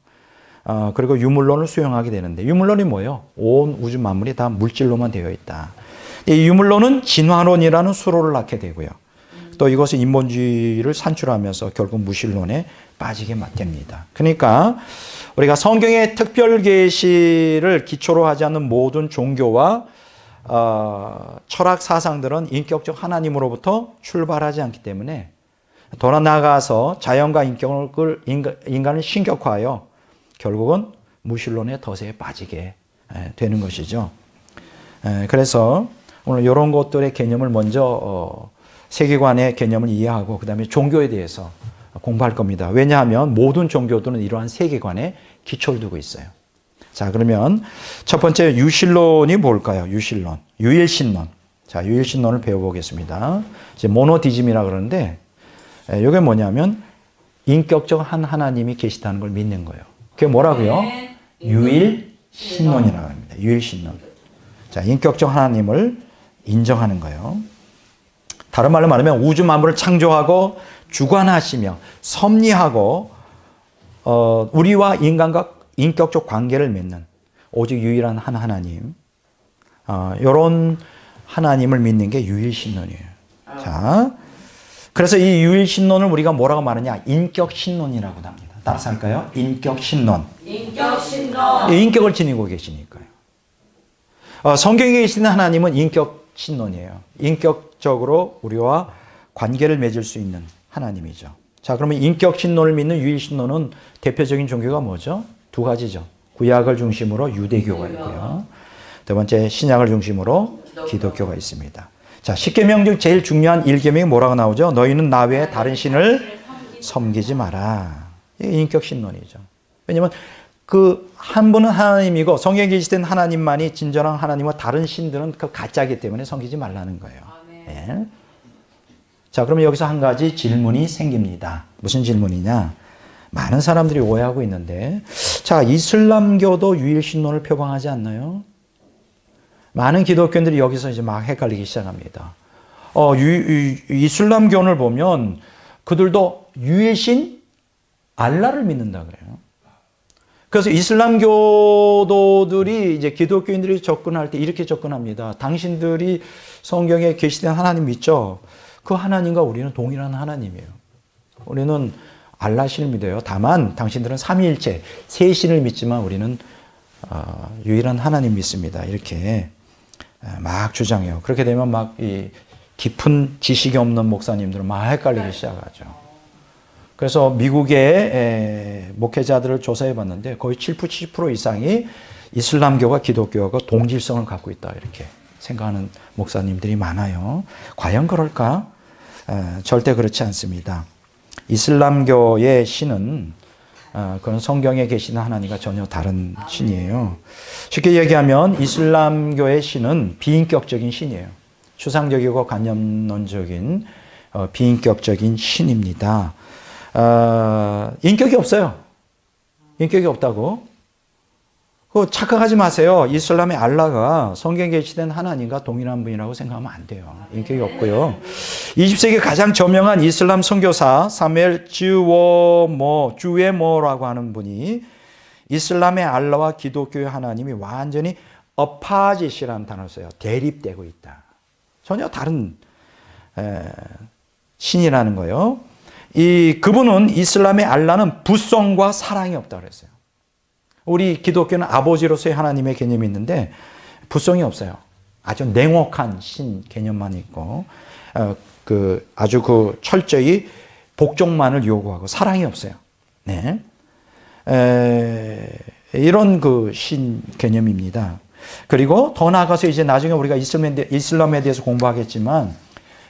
그리고 유물론을 수용하게 되는데 유물론이 뭐예요? 온 우주 만물이 다 물질로만 되어 있다. 이 유물론은 진화론이라는 수로를 낳게 되고요. 또 이것은 인본주의를 산출하면서 결국 무신론에 빠지게 됩니다. 그러니까 우리가 성경의 특별 계시를 기초로 하지 않는 모든 종교와 철학 사상들은 인격적 하나님으로부터 출발하지 않기 때문에 더 나아가서 자연과 인간을 신격화하여 결국은 무신론의 덫에 빠지게 되는 것이죠. 그래서 오늘 이런 것들의 개념을 먼저 세계관의 개념을 이해하고 그 다음에 종교에 대해서 공부할 겁니다. 왜냐하면 모든 종교들은 이러한 세계관에 기초를 두고 있어요. 자, 그러면 첫 번째 유신론이 뭘까요? 유신론, 유일신론. 자, 유일신론을 배워보겠습니다. 이제 모노디즘이라 그러는데 이게 뭐냐면 인격적 한 하나님이 계시다는 걸 믿는 거예요. 그게 뭐라고요? 유일신론이라고 합니다. 유일신론. 자, 인격적 하나님을 인정하는 거예요. 다른 말로 말하면 우주 만물을 창조하고 주관하시며 섭리하고 우리와 인간과 인격적 관계를 맺는 오직 유일한 한 하나님, 이런 하나님을 믿는 게 유일신론이에요. 자, 그래서 이 유일신론을 우리가 뭐라고 말하냐? 인격신론이라고 합니다. 따라서 할까요? 인격신론. 인격신론. 인격을 지니고 계시니까요. 성경에 계시는 하나님은 인격신론이에요. 인격적으로 우리와 관계를 맺을 수 있는 하나님이죠. 자, 그러면 인격신론을 믿는 유일신론은 대표적인 종교가 뭐죠? 두 가지죠. 구약을 중심으로 유대교가 있고요. 두 번째 신약을 중심으로 기독교가 있습니다. 자, 십계명 중 제일 중요한 1계명이 뭐라고 나오죠? 너희는 나 외에 다른 신을 섬기지 마라. 이게 인격신론이죠. 왜냐하면 그 한 분은 하나님이고 성경에 계시된 하나님만이 진정한 하나님과 다른 신들은 그 가짜이기 때문에 섬기지 말라는 거예요. 네. 자, 그러면 여기서 한 가지 질문이 생깁니다. 무슨 질문이냐? 많은 사람들이 오해하고 있는데, 자, 이슬람교도 유일신론을 표방하지 않나요? 많은 기독교인들이 여기서 이제 막 헷갈리기 시작합니다. 이슬람교를 보면 그들도 유일신 알라를 믿는다 그래요. 그래서 이슬람교도들이 이제 기독교인들이 접근할 때 이렇게 접근합니다. 당신들이 성경에 계시된 하나님 믿죠? 그 하나님과 우리는 동일한 하나님이에요. 우리는 알라신을 믿어요. 다만 당신들은 삼위일체, 세 신을 믿지만 우리는 유일한 하나님 믿습니다. 이렇게 막 주장해요. 그렇게 되면 막 이 깊은 지식이 없는 목사님들은 막 헷갈리기 시작하죠. 그래서 미국의 목회자들을 조사해 봤는데 거의 70% 이상이 이슬람교와 기독교가 동질성을 갖고 있다 이렇게 생각하는 목사님들이 많아요. 과연 그럴까? 절대 그렇지 않습니다. 이슬람교의 신은 그건 성경에 계시는 하나님과 전혀 다른 신이에요. 쉽게 얘기하면 이슬람교의 신은 비인격적인 신이에요. 추상적이고 관념론적인 비인격적인 신입니다. 인격이 없어요. 인격이 없다고. 착각하지 마세요. 이슬람의 알라가 성경에 계시된 하나님과 동일한 분이라고 생각하면 안 돼요. 인격이 없고요. 20세기 가장 저명한 이슬람 선교사 사무엘 주웨모라고 하는 분이 이슬람의 알라와 기독교의 하나님이 완전히 opposite이라는 단어를 써요. 대립되고 있다. 전혀 다른 신이라는 거예요. 그분은 이슬람의 알라는 부성과 사랑이 없다고 그랬어요. 우리 기독교는 아버지로서의 하나님의 개념이 있는데 부성이 없어요. 아주 냉혹한 신 개념만 있고 아주 철저히 복종만을 요구하고 사랑이 없어요. 네. 이런 신 개념입니다. 그리고 더 나아가서 이제 나중에 우리가 이슬람에 대해서 공부하겠지만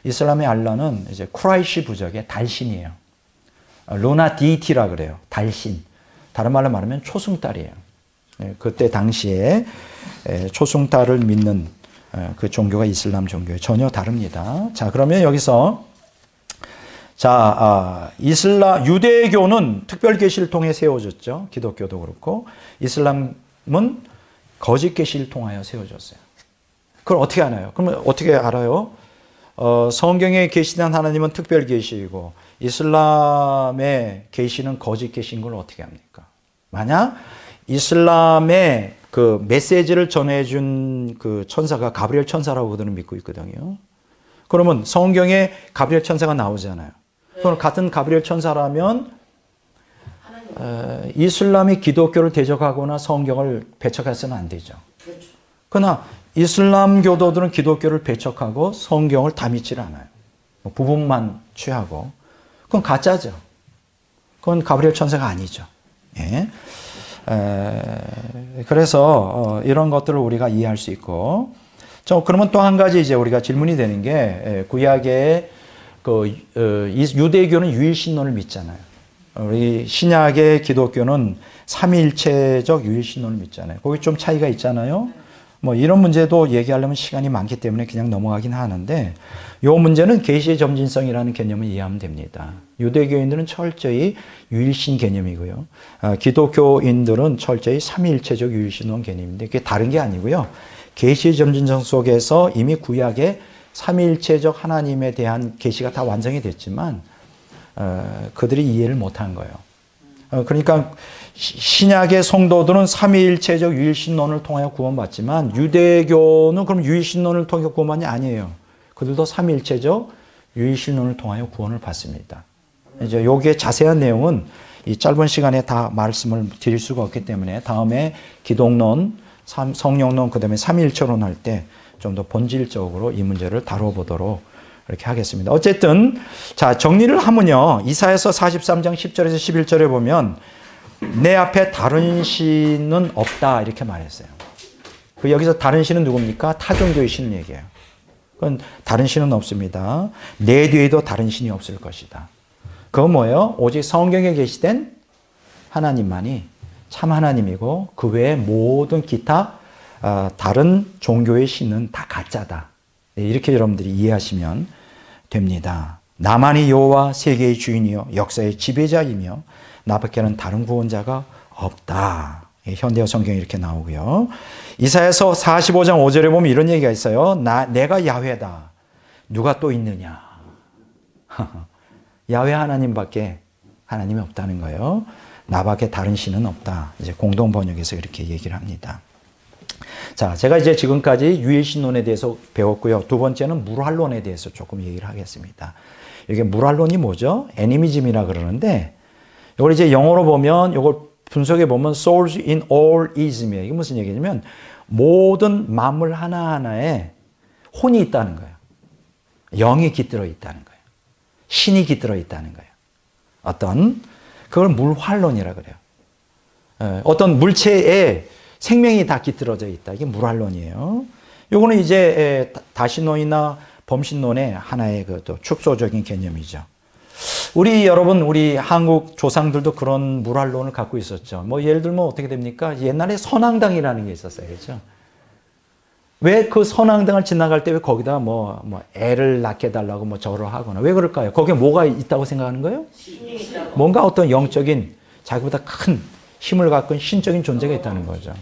이슬람의 알라는 이제 쿠라이시 부족의 달신이에요. 루나 디티라 그래요. 달신. 다른 말로 말하면 초승달이에요. 그때 당시에 초승달을 믿는 그 종교가 이슬람 종교예요. 전혀 다릅니다. 자, 그러면 여기서 유대교는 특별 계시를 통해 세워졌죠. 기독교도 그렇고 이슬람은 거짓 계시를 통하여 세워졌어요. 그걸 어떻게 아나요? 그러면 어떻게 알아요? 성경에 계시된 하나님은 특별 계시이고 이슬람의 계시는 거짓 계시인 걸 어떻게 합니까? 만약 이슬람의 그 메시지를 전해준 그 천사가 가브리엘 천사라고 그들은 믿고 있거든요. 그러면 성경에 가브리엘 천사가 나오잖아요. 그럼 같은 가브리엘 천사라면 이슬람이 기독교를 대적하거나 성경을 배척해서는 안 되죠. 그러나 이슬람 교도들은 기독교를 배척하고 성경을 다 믿질 않아요. 부분만 취하고. 그건 가짜죠. 그건 가브리엘 천사가 아니죠. 예. 그래서 이런 것들을 우리가 이해할 수 있고, 그러면 또 한 가지 이제 우리가 질문이 되는 게 구약의 유대교는 유일신론을 믿잖아요. 우리 신약의 기독교는 삼위일체적 유일신론을 믿잖아요. 거기 좀 차이가 있잖아요. 뭐 이런 문제도 얘기하려면 시간이 많기 때문에 그냥 넘어가긴 하는데 이 문제는 계시의 점진성이라는 개념을 이해하면 됩니다. 유대교인들은 철저히 유일신 개념이고요. 기독교인들은 철저히 삼위일체적 유일신론 개념인데 그게 다른 게 아니고요. 계시의 점진성 속에서 이미 구약의 삼위일체적 하나님에 대한 계시가 다 완성이 됐지만 그들이 이해를 못한 거예요. 그러니까 신약의 성도들은 삼위일체적 유일신론을 통하여 구원받지만 유대교는 그럼 유일신론을 통해 구원받냐? 아니에요. 그들도 삼위일체적 유일신론을 통하여 구원을 받습니다. 이제 여기에 자세한 내용은 이 짧은 시간에 다 말씀을 드릴 수가 없기 때문에 다음에 기독론, 성령론, 그 다음에 삼위일체론 할 때 좀 더 본질적으로 이 문제를 다뤄보도록 이렇게 하겠습니다. 어쨌든 자 정리를 하면요. 이사야서 43장 10절에서 11절에 보면 내 앞에 다른 신은 없다 이렇게 말했어요. 여기서 다른 신은 누굽니까? 타종교의 신을 얘기해요. 그건 다른 신은 없습니다. 내 뒤에도 다른 신이 없을 것이다. 그건 뭐예요? 오직 성경에 계시된 하나님만이 참 하나님이고 그 외에 모든 기타 다른 종교의 신은 다 가짜다. 이렇게 여러분들이 이해하시면 됩니다. 나만이 여호와 세계의 주인이요 역사의 지배자이며 나밖에는 다른 구원자가 없다. 현대어 성경이 이렇게 나오고요. 이사야서 45장 5절에 보면 이런 얘기가 있어요. 내가 야훼다. 누가 또 있느냐. 야훼 하나님밖에 하나님이 없다는 거예요. 나밖에 다른 신은 없다. 이제 공동 번역에서 이렇게 얘기를 합니다. 자, 제가 이제 지금까지 유일신론에 대해서 배웠고요. 두 번째는 무할론에 대해서 조금 얘기를 하겠습니다. 이게 무할론이 뭐죠? 애니미즘이라 그러는데 이걸 이제 영어로 보면 이걸 분석해 보면 source in all ism이에요. 이게 무슨 얘기냐면 모든 만물 하나하나에 혼이 있다는 거예요. 영이 깃들어 있다는 거예요. 신이 깃들어 있다는 거예요. 그걸 물활론이라 그래요. 어떤 물체에 생명이 다 깃들어져 있다. 이게 물활론이에요. 요거는 이제 다신론이나 범신론의 하나의 또 축소적인 개념이죠. 우리 한국 조상들도 그런 물활론을 갖고 있었죠. 뭐 예를 들면 어떻게 됩니까? 옛날에 선앙당이라는 게 있었어요. 그렇죠? 왜 그 선앙당을 지나갈 때 왜 거기다 뭐 애를 낳게 달라고 뭐 절을 하거나 왜 그럴까요? 거기에 뭐가 있다고 생각하는 거예요? 뭔가 어떤 영적인 자기보다 큰 힘을 갖고 신적인 존재가 있다는 거죠.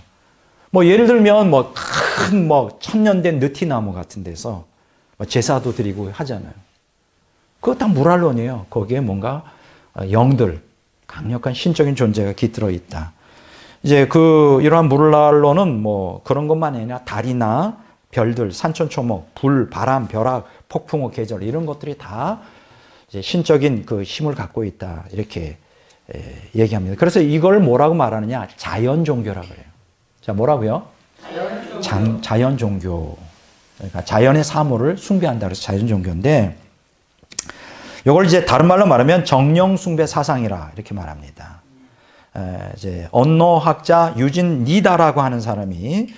뭐 예를 들면 뭐 큰 뭐 천년된 느티나무 같은 데서 제사도 드리고 하잖아요. 그거 다 물활론이에요. 거기에 뭔가 영들, 강력한 신적인 존재가 깃들어 있다. 이제 이러한 물활론은 뭐 그런 것만 아니라 달이나 별들, 산천초목, 불, 바람, 벼락, 폭풍우, 계절 이런 것들이 다 이제 신적인 그 힘을 갖고 있다. 이렇게 얘기합니다. 그래서 이걸 뭐라고 말하느냐? 자연 종교라고 그래요. 자, 뭐라고요? 자연 종교. 그러니까 자연의 사물을 숭배한다 그래서 자연 종교인데 이걸 이제 다른 말로 말하면 정령 숭배 사상이라 이렇게 말합니다. 이제 언어학자 유진 니다라고 하는 사람이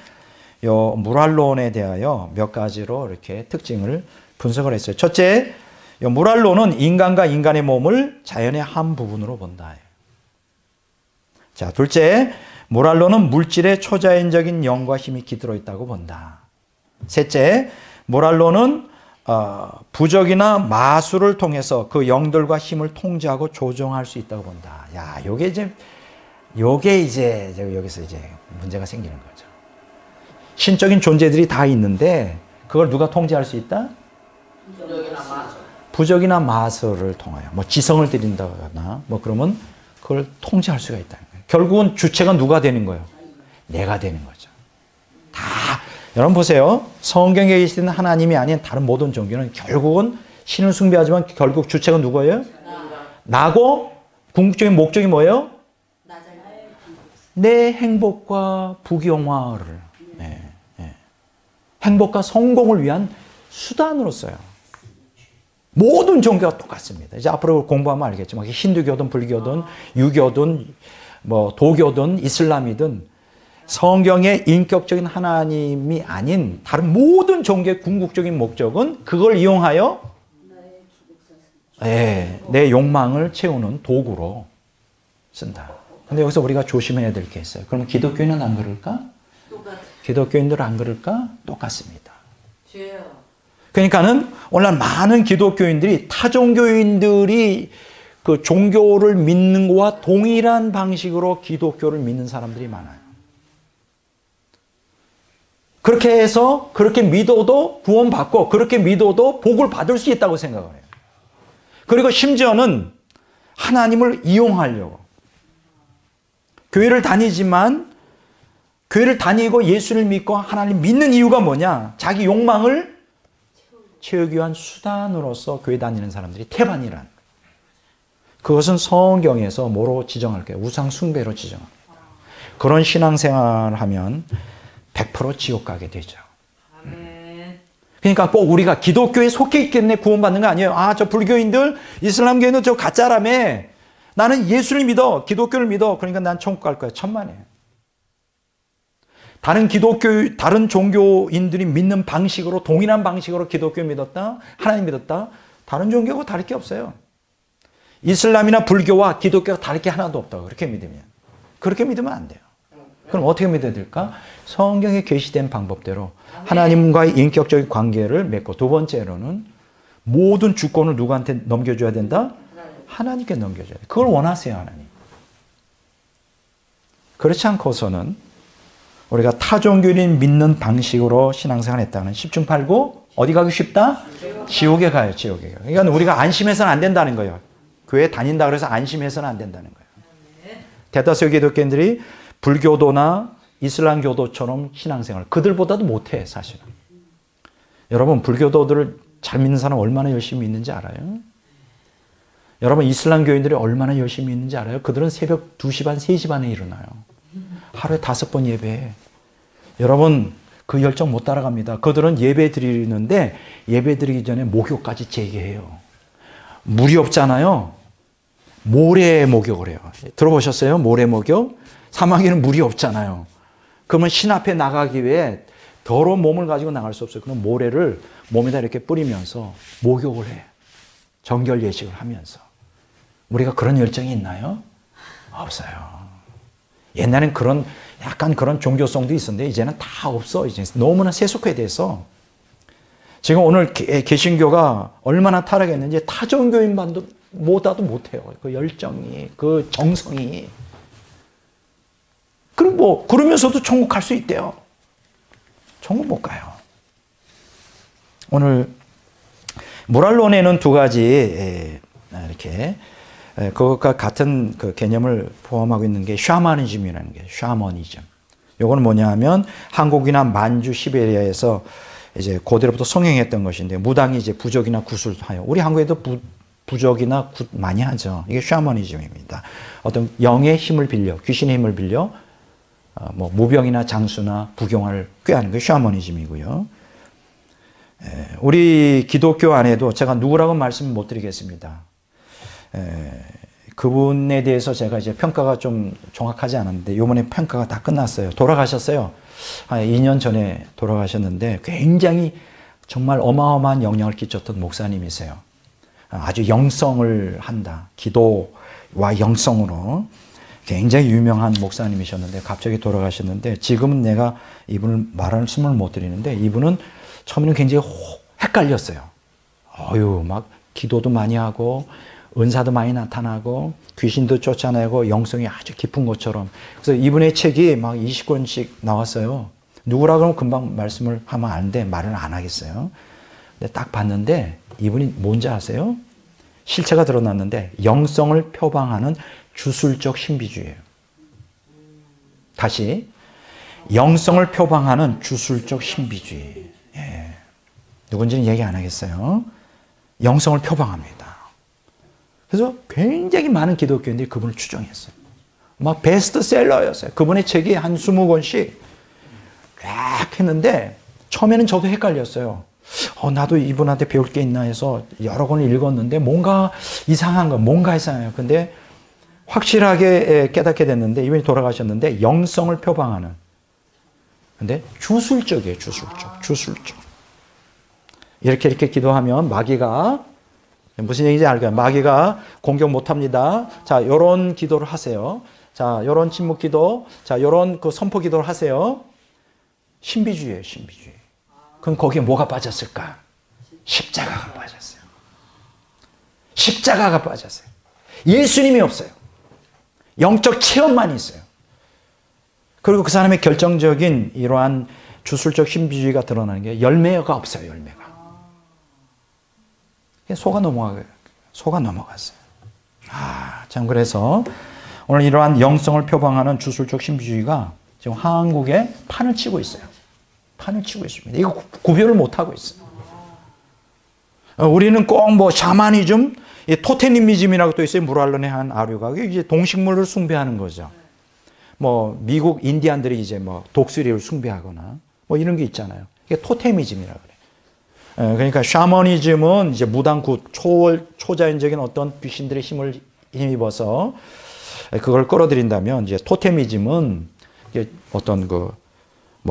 이 물활론에 대하여 몇 가지로 이렇게 특징을 분석을 했어요. 첫째, 이 물활론은 인간과 인간의 몸을 자연의 한 부분으로 본다. 자, 둘째, 물활론은 물질의 초자연적인 영과 힘이 깃들어 있다고 본다. 셋째, 물활론은 부적이나 마술을 통해서 그 영들과 힘을 통제하고 조종할 수 있다고 본다. 야, 요게 이제 여기서 이제 문제가 생기는 거죠. 신적인 존재들이 다 있는데 그걸 누가 통제할 수 있다? 부적이나 마술을 통하여 뭐 지성을 드린다거나 뭐 그러면 그걸 통제할 수가 있다는 거예요. 결국은 주체가 누가 되는 거예요? 내가 되는 거죠. 다 여러분 보세요. 성경에 계시는 하나님이 아닌 다른 모든 종교는 결국은 신을 숭배하지만 결국 주체가 누구예요? 나고 궁극적인 목적이 뭐예요? 내 행복과 부경화를 행복과 성공을 위한 수단으로 써요. 모든 종교가 똑같습니다. 이제 앞으로 공부하면 알겠지만 힌두교든 불교든 유교든 뭐 도교든 이슬람이든 성경의 인격적인 하나님이 아닌 다른 모든 종교의 궁극적인 목적은 그걸 이용하여 내 욕망을 채우는 도구로 쓴다. 근데 여기서 우리가 조심해야 될 게 있어요. 그러면 기독교인은 안 그럴까? 기독교인들 안 그럴까? 똑같습니다. 그러니까는 오늘날 많은 기독교인들이 타 종교인들이 그 종교를 믿는 것과 동일한 방식으로 기독교를 믿는 사람들이 많아요. 그렇게 해서 그렇게 믿어도 구원받고 그렇게 믿어도 복을 받을 수 있다고 생각을 해요. 그리고 심지어는 하나님을 이용하려고 교회를 다니지만 교회를 다니고 예수를 믿고 하나님 믿는 이유가 뭐냐? 자기 욕망을 채우기 위한 수단으로서 교회 다니는 사람들이 태반이란. 그것은 성경에서 뭐로 지정할까요? 우상 숭배로 지정합니다. 그런 신앙생활을 하면 100% 지옥 가게 되죠. 그러니까 꼭 우리가 기독교에 속해 있겠네 구원받는 거 아니에요. 아, 저 불교인들, 이슬람교인들 저 가짜라며. 나는 예수를 믿어, 기독교를 믿어. 그러니까 난 천국 갈 거야. 천만에. 다른 종교인들이 믿는 방식으로, 동일한 방식으로 기독교 믿었다, 하나님 믿었다. 다른 종교가 다를 게 없어요. 이슬람이나 불교와 기독교가 다를 게 하나도 없다고 그렇게 믿으면. 그렇게 믿으면 안 돼요. 그럼 어떻게 믿어야 될까? 성경에 계시된 방법대로 하나님과의 인격적인 관계를 맺고, 두 번째로는 모든 주권을 누구한테 넘겨줘야 된다? 하나님께 넘겨줘야 돼. 그걸 원하세요, 하나님. 그렇지 않고서는 우리가 타종교인 믿는 방식으로 신앙생활 했다는 10중 8구 어디 가기 쉽다? 지옥에 가요, 지옥에 가요. 그러니까 우리가 안심해서는 안 된다는 거예요. 교회 다닌다 그래서 안심해서는 안 된다는 거예요. 대다수 기독교인들이 불교도나 이슬람교도처럼 신앙생활, 그들보다도 못해, 사실은. 여러분, 불교도들을 잘 믿는 사람 얼마나 열심히 믿는지 알아요? 여러분, 이슬람교인들이 얼마나 열심히 믿는지 알아요? 그들은 새벽 2시 반, 3시 반에 일어나요. 하루에 5번 예배해. 여러분, 그 열정 못 따라갑니다. 그들은 예배 드리는데 예배 드리기 전에 목욕까지 재개해요. 물이 없잖아요. 모래 목욕을 해요. 들어보셨어요? 모래 목욕? 사막에는 물이 없잖아요. 그러면 신 앞에 나가기 위해 더러운 몸을 가지고 나갈 수 없어요. 그럼 모래를 몸에다 이렇게 뿌리면서 목욕을 해. 정결 예식을 하면서. 우리가 그런 열정이 있나요? 없어요. 옛날엔 약간 그런 종교성도 있었는데 이제는 다 없어. 이제 너무나 세속화돼서 지금 오늘 개신교가 얼마나 타락했는지 타종교인보다도 못해요. 그 열정이, 그 정성이. 그럼 그러면서도 천국 갈 수 있대요. 천국 못 가요. 오늘 모랄론에는 두 가지 이렇게 그것과 같은 그 개념을 포함하고 있는 게 샤머니즘이라는 게 샤머니즘. 요거는 뭐냐면 한국이나 만주, 시베리아에서 이제 고대로부터 성행했던 것인데 무당이 이제 부적이나 굿을 하요. 우리 한국에도 부적이나 굿 많이 하죠. 이게 샤머니즘입니다. 어떤 영의 힘을 빌려, 귀신의 힘을 빌려 무병이나 장수나 부경화를 꾀하는 게 샤머니즘이고요. 우리 기독교 안에도 제가 누구라고 말씀 못 드리겠습니다. 그분에 대해서 제가 이제 평가가 좀 정확하지 않았는데 이번에 평가가 다 끝났어요. 돌아가셨어요. 한 2년 전에 돌아가셨는데 굉장히 정말 어마어마한 영향을 끼쳤던 목사님이세요. 아주 영성을 한다. 기도와 영성으로 굉장히 유명한 목사님이셨는데 갑자기 돌아가셨는데 지금은 내가 이분을 말씀을 못 드리는데 이분은 처음에는 굉장히 헷갈렸어요. 막 기도도 많이 하고 은사도 많이 나타나고 귀신도 쫓아내고 영성이 아주 깊은 것처럼. 그래서 이분의 책이 막 20권씩 나왔어요. 누구라 그러면 금방 말씀을 하면 안 돼. 말을 안 하겠어요. 근데 딱 봤는데 이분이 뭔지 아세요? 실체가 드러났는데 영성을 표방하는 주술적 신비주의예요. 다시 영성을 표방하는 주술적 신비주의. 누군지는 얘기 안 하겠어요. 영성을 표방합니다. 그래서 굉장히 많은 기독교인들이 그분을 추종했어요. 막 베스트셀러였어요. 그분의 책이 한 20권씩 쫙 했는데 처음에는 저도 헷갈렸어요. 나도 이분한테 배울 게 있나 해서 여러 권을 읽었는데 뭔가 이상한 거, 뭔가 이상해요. 근데 확실하게 깨닫게 됐는데 이분이 돌아가셨는데 영성을 표방하는. 근데 주술적이에요. 주술적. 이렇게 기도하면 마귀가 무슨 얘기인지 알까요? 마귀가 공격 못합니다. 자, 요런 기도를 하세요. 자, 요런 침묵 기도. 자, 요런 그 선포 기도를 하세요. 신비주의예요, 신비주의. 그럼 거기에 뭐가 빠졌을까? 십자가가 빠졌어요. 십자가가 빠졌어요. 예수님이 없어요. 영적 체험만 있어요. 그리고 그 사람의 결정적인 이러한 주술적 신비주의가 드러나는 게 열매가 없어요, 열매가. 속아 넘어갔어요. 참 그래서 오늘 이러한 영성을 표방하는 주술적 신비주의가 지금 한국에 판을 치고 있어요. 판을 치고 있습니다. 이거 구별을 못하고 있어요. 우리는 꼭 샤머니즘, 토테미즘이라고 또 있어요. 무랄론의 한 아류가. 이제 동식물을 숭배하는 거죠. 미국 인디안들이 이제 독수리를 숭배하거나 이런 게 있잖아요. 이게 토테미즘이라고 그래요. 그러니까 샤머니즘은 이제 무당굿, 초자연적인 어떤 귀신들의 힘을 힘입어서 그걸 끌어들인다면 이제 토테미즘은 어떤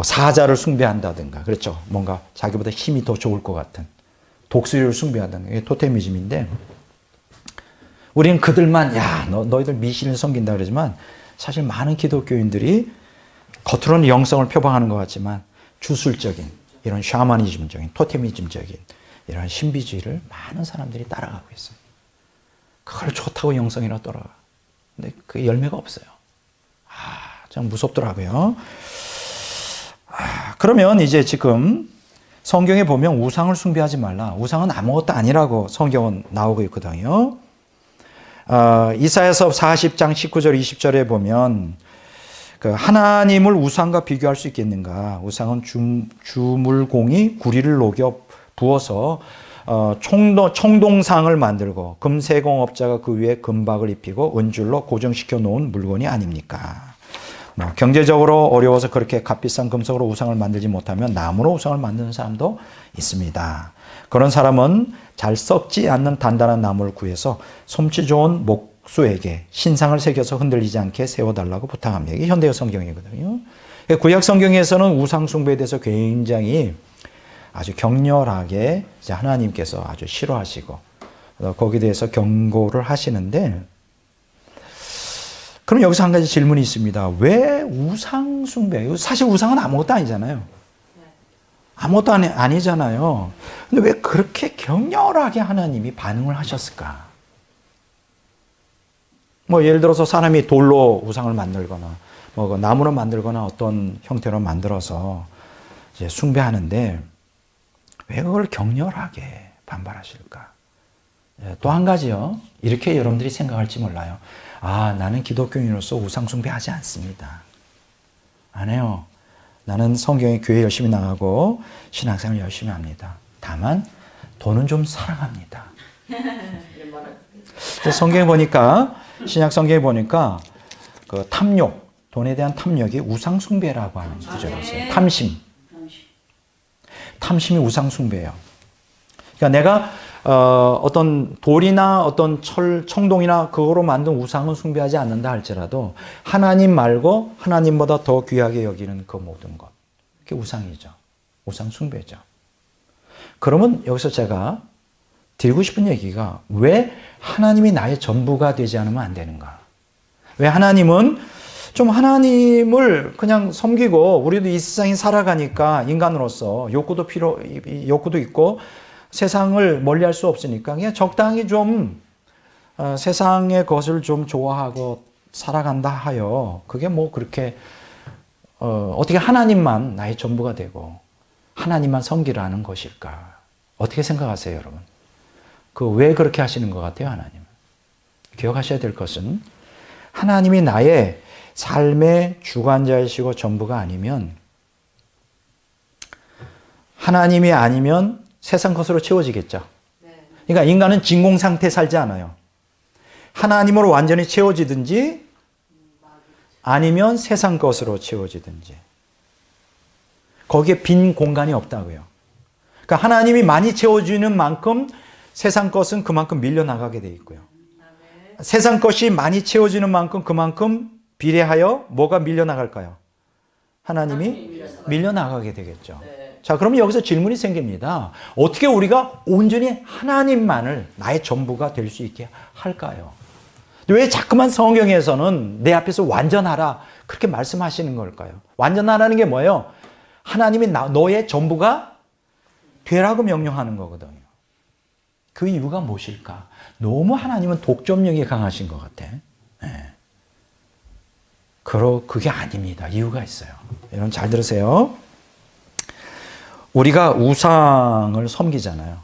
사자를 숭배한다든가, 그렇죠. 뭔가 자기보다 힘이 더 좋을 것 같은 독수리를 숭배한다는 게 토테미즘인데 우리는 그들만 너희들 미신을 섬긴다 그러지만 사실 많은 기독교인들이 겉으로는 영성을 표방하는 것 같지만 주술적인 이런 샤머니즘적인 토테미즘적인 이런 신비주의를 많은 사람들이 따라가고 있어요. 그걸 좋다고 영성이라 따라가. 근데 그 열매가 없어요. 참 무섭더라고요. 그러면 이제 지금 성경에 보면 우상을 숭배하지 말라. 우상은 아무것도 아니라고 성경은 나오고 있거든요. 이사야서 40장 19절 20절에 보면 하나님을 우상과 비교할 수 있겠는가? 우상은 주물공이 구리를 녹여 부어서 청동상을 만들고 금세공업자가 그 위에 금박을 입히고 은줄로 고정시켜 놓은 물건이 아닙니까? 경제적으로 어려워서 그렇게 값비싼 금속으로 우상을 만들지 못하면 나무로 우상을 만드는 사람도 있습니다. 그런 사람은 잘 썩지 않는 단단한 나무를 구해서 솜씨 좋은 목수에게 신상을 새겨서 흔들리지 않게 세워달라고 부탁합니다. 이게 현대어 성경이거든요. 구약 성경에서는 우상 숭배에 대해서 굉장히 아주 격렬하게 하나님께서 아주 싫어하시고 거기에 대해서 경고를 하시는데 그럼 여기서 한 가지 질문이 있습니다. 왜 우상 숭배? 사실 우상은 아무것도 아니잖아요. 아무것도 아니잖아요. 근데 왜 그렇게 격렬하게 하나님이 반응을 하셨을까? 뭐 예를 들어서 사람이 돌로 우상을 만들거나 뭐 나무로 만들거나 어떤 형태로 만들어서 이제 숭배하는데 왜 그걸 격렬하게 반발하실까? 또 한 가지요. 이렇게 여러분들이 생각할지 몰라요. 아, 나는 기독교인으로서 우상 숭배하지 않습니다. 안 해요. 나는 성경에 교회 열심히 나가고 신앙생활 열심히 합니다. 다만 돈은 좀 사랑합니다. 성경에 보니까 신약 성경에 보니까 그 탐욕, 돈에 대한 탐욕이 우상 숭배라고 하는 구절이 있어요. 탐심이 우상 숭배예요. 그러니까 내가 어떤 돌이나 어떤 청동이나 그거로 만든 우상은 숭배하지 않는다 할지라도 하나님 말고 하나님보다 더 귀하게 여기는 그 모든 것. 그게 우상이죠. 우상 숭배죠. 그러면 여기서 제가 드리고 싶은 얘기가 왜 하나님이 나의 전부가 되지 않으면 안 되는가? 왜 하나님은 좀 하나님을 그냥 섬기고 우리도 이 세상에 살아가니까 인간으로서 욕구도 있고 세상을 멀리할 수 없으니까 그냥 적당히 좀 세상의 것을 좀 좋아하고 살아간다 하여 그게 뭐 그렇게 어떻게 하나님만 나의 전부가 되고 하나님만 섬기라는 것일까? 어떻게 생각하세요, 여러분? 그 왜 그렇게 하시는 것 같아요, 하나님? 기억하셔야 될 것은 하나님이 나의 삶의 주관자이시고 전부가 아니면 하나님이 아니면 세상 것으로 채워지겠죠. 그러니까 인간은 진공 상태에 살지 않아요. 하나님으로 완전히 채워지든지 아니면 세상 것으로 채워지든지. 거기에 빈 공간이 없다고요. 그러니까 하나님이 많이 채워주는 만큼 세상 것은 그만큼 밀려나가게 돼 있고요. 세상 것이 많이 채워지는 만큼 그만큼 비례하여 뭐가 밀려나갈까요? 하나님이 밀려나가게 되겠죠. 자, 그러면 여기서 질문이 생깁니다. 어떻게 우리가 온전히 하나님만을 나의 전부가 될 수 있게 할까요? 왜 자꾸만 성경에서는 내 앞에서 완전하라 그렇게 말씀하시는 걸까요? 완전하라는 게 뭐예요? 하나님이 너의 전부가 되라고 명령하는 거거든요. 그 이유가 무엇일까? 너무 하나님은 독점력이 강하신 것 같아. 네. 그게 아닙니다. 이유가 있어요. 여러분 잘 들으세요. 우리가 우상을 섬기잖아요.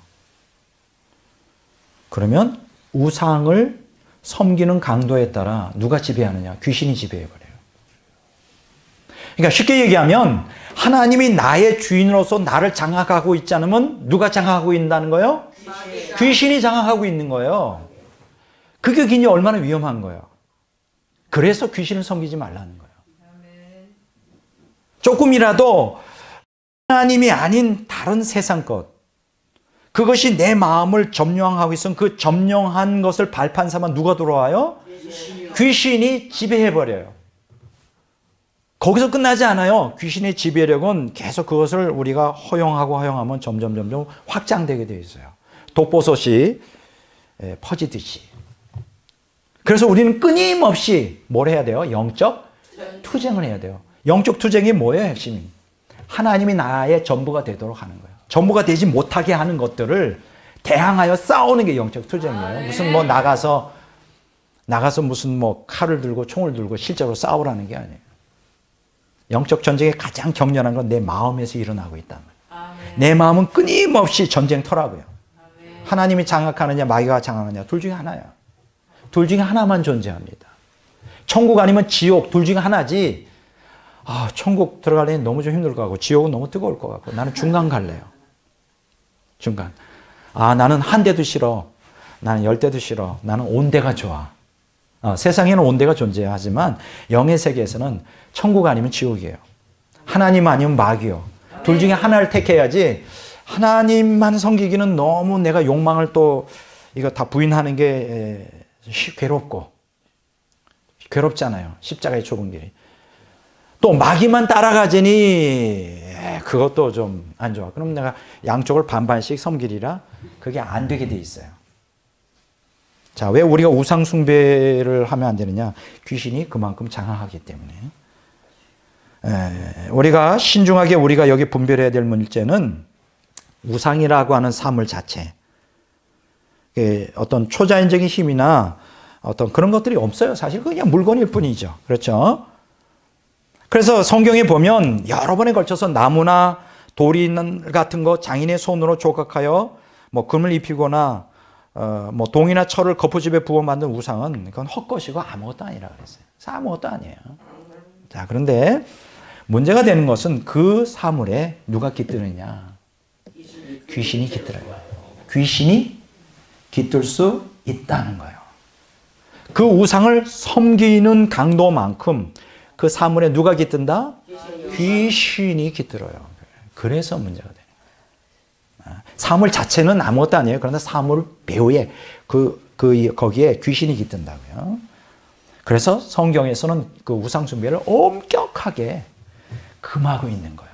그러면 우상을 섬기는 강도에 따라 누가 지배하느냐? 귀신이 지배해버려요. 그러니까 쉽게 얘기하면 하나님이 나의 주인으로서 나를 장악하고 있지 않으면 누가 장악하고 있다는 거예요? 귀신이 장악하고 있는 거예요. 그게 굉장히 얼마나 위험한 거예요. 그래서 귀신을 섬기지 말라는 거예요. 조금이라도 하나님이 아닌 다른 세상 것, 그것이 내 마음을 점령하고 있으면 그 점령한 것을 발판 삼아 누가 들어와요? 귀신이 지배해버려요. 거기서 끝나지 않아요. 귀신의 지배력은 계속 그것을 우리가 허용하면 점점 확장되게 되어 있어요. 독버섯이 퍼지듯이. 그래서 우리는 끊임없이 뭘 해야 돼요? 영적 투쟁을 해야 돼요. 영적 투쟁이 뭐예요, 핵심이? 하나님이 나의 전부가 되도록 하는 거예요. 전부가 되지 못하게 하는 것들을 대항하여 싸우는 게 영적 투쟁이에요. 무슨 뭐 나가서 무슨 뭐 칼을 들고 총을 들고 실제로 싸우라는 게 아니에요. 영적 전쟁의 가장 격렬한 건 내 마음에서 일어나고 있다는 거예요. 내 마음은 끊임없이 전쟁터라고요. 하나님이 장악하느냐 마귀가 장악하느냐 둘 중에 하나야. 둘 중에 하나만 존재합니다. 천국 아니면 지옥 둘 중에 하나지. 아, 천국 들어가려니 너무 좀 힘들 것 같고 지옥은 너무 뜨거울 것 같고 나는 중간 갈래요. 중간. 아, 나는 한 대도 싫어. 나는 10대도 싫어. 나는 온 대가 좋아. 세상에는 온 대가 존재하지만 영의 세계에서는 천국 아니면 지옥이에요. 하나님 아니면 마귀요. 둘 중에 하나를 택해야지 하나님만 섬기기는 너무 내가 욕망을 또 이거 다 부인하는 게 괴롭잖아요. 십자가의 좁은 길이. 또 마귀만 따라가자니 그것도 좀 안 좋아. 그럼 내가 양쪽을 반반씩 섬기리라 그게 안 되게 돼 있어요. 자, 왜 우리가 우상 숭배를 하면 안 되느냐? 귀신이 그만큼 장악하기 때문에. 우리가 신중하게 우리가 여기 분별해야 될 문제는 우상이라고 하는 사물 자체. 어떤 초자연적인 힘이나 어떤 그런 것들이 없어요. 사실 그냥 물건일 뿐이죠. 그렇죠? 그래서 성경에 보면 여러 번에 걸쳐서 나무나 돌이 같은 거 장인의 손으로 조각하여 뭐 금을 입히거나 뭐 동이나 철을 거푸집에 부어 만든 우상은 그건 헛것이고 아무것도 아니라 그랬어요. 아무것도 아니에요. 자, 그런데 문제가 되는 것은 그 사물에 누가 깃드느냐? 귀신이 깃들어요. 귀신이 깃들 수 있다는 거예요. 그 우상을 섬기는 강도만큼 그 사물에 누가 깃든다? 귀신이 깃들어요. 그래서 문제가 돼요. 사물 자체는 아무것도 아니에요. 그런데 사물 배후에 거기에 귀신이 깃든다고요. 그래서 성경에서는 그 우상 숭배를 엄격하게 금하고 있는 거예요.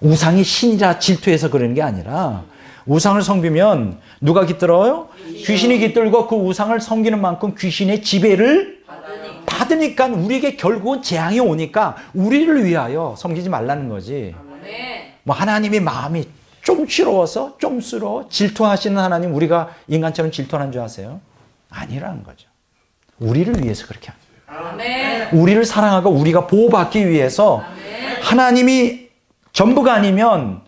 우상이 신이라 질투해서 그러는 게 아니라 우상을 섬기면 누가 깃들어요? 귀신이 깃들고 그 우상을 섬기는 만큼 귀신의 지배를 받으니까 우리에게 결국은 재앙이 오니까 우리를 위하여 섬기지 말라는 거지. 뭐 하나님이 마음이 좀 쓰러워 질투하시는 하나님 우리가 인간처럼 질투하는 줄 아세요? 아니라는 거죠. 우리를 위해서 그렇게 하는 거예요. 우리를 사랑하고 우리가 보호받기 위해서 하나님이 전부가 아니면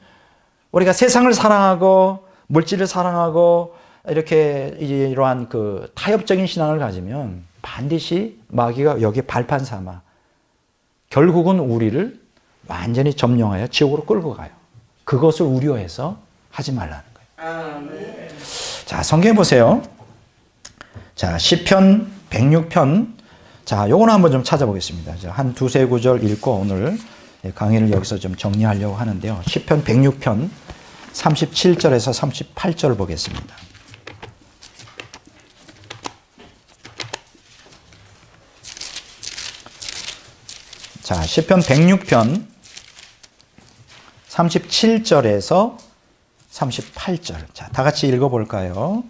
우리가 세상을 사랑하고 물질을 사랑하고 이렇게 이러한 그 타협적인 신앙을 가지면 반드시 마귀가 여기에 발판 삼아 결국은 우리를 완전히 점령하여 지옥으로 끌고 가요. 그것을 우려해서 하지 말라는 거예요. 자, 성경에 보세요. 자, 시편 106편. 자, 요거는 한번 좀 찾아보겠습니다. 한 두세 구절 읽고 오늘 강의를 여기서 좀 정리하려고 하는데요. 시편 106편 37절에서 38절 보겠습니다. 자, 시편 106편 37절에서 38절. 자, 다 같이 읽어볼까요?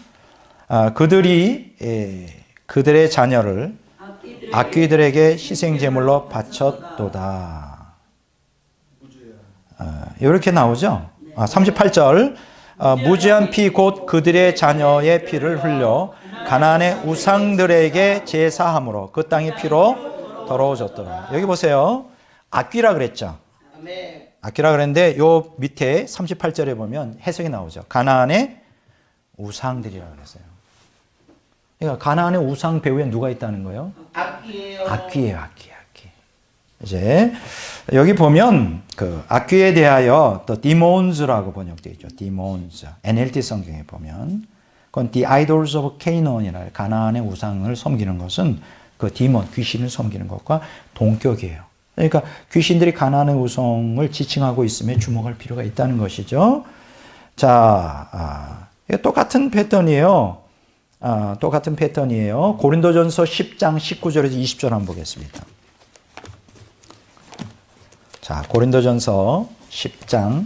그들이 그들의 자녀를 악귀들에게 희생제물로 바쳤도다. 이렇게 나오죠. 38절. 무지한 피 곧 그들의 자녀의 피를 흘려 가나안의 우상들에게 제사함으로 그 땅의 피로 더러워졌더라. 여기 보세요. 악귀라 그랬죠. 악귀라 그랬는데 요 밑에 38절에 보면 해석이 나오죠. 가나안의 우상들이라 그랬어요. 그러니까 가나안의 우상 배후에 누가 있다는 거예요? 악귀예요. 악귀. 이제 여기 보면 그 악귀에 대하여 또 demons라고 번역되어 있죠. demons. NLT 성경에 보면 그건 the idols of Canaan이라 가나안의 우상을 섬기는 것은 그 디몬 귀신을 섬기는 것과 동격이에요. 그러니까 귀신들이 가나안의 우상을 지칭하고 있음에 주목할 필요가 있다는 것이죠. 자, 똑같은 패턴이에요. 똑같은 패턴이에요. 고린도전서 10장 19절에서 20절 한번 보겠습니다. 자, 고린도전서 10장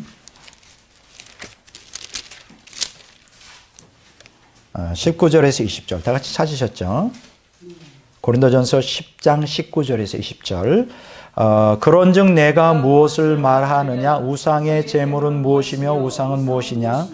19절에서 20절 다 같이 찾으셨죠? 고린도전서 10장 19절에서 20절. 그런즉 내가 무엇을 말하느냐? 우상의 제물은 무엇이며 우상은 무엇이냐?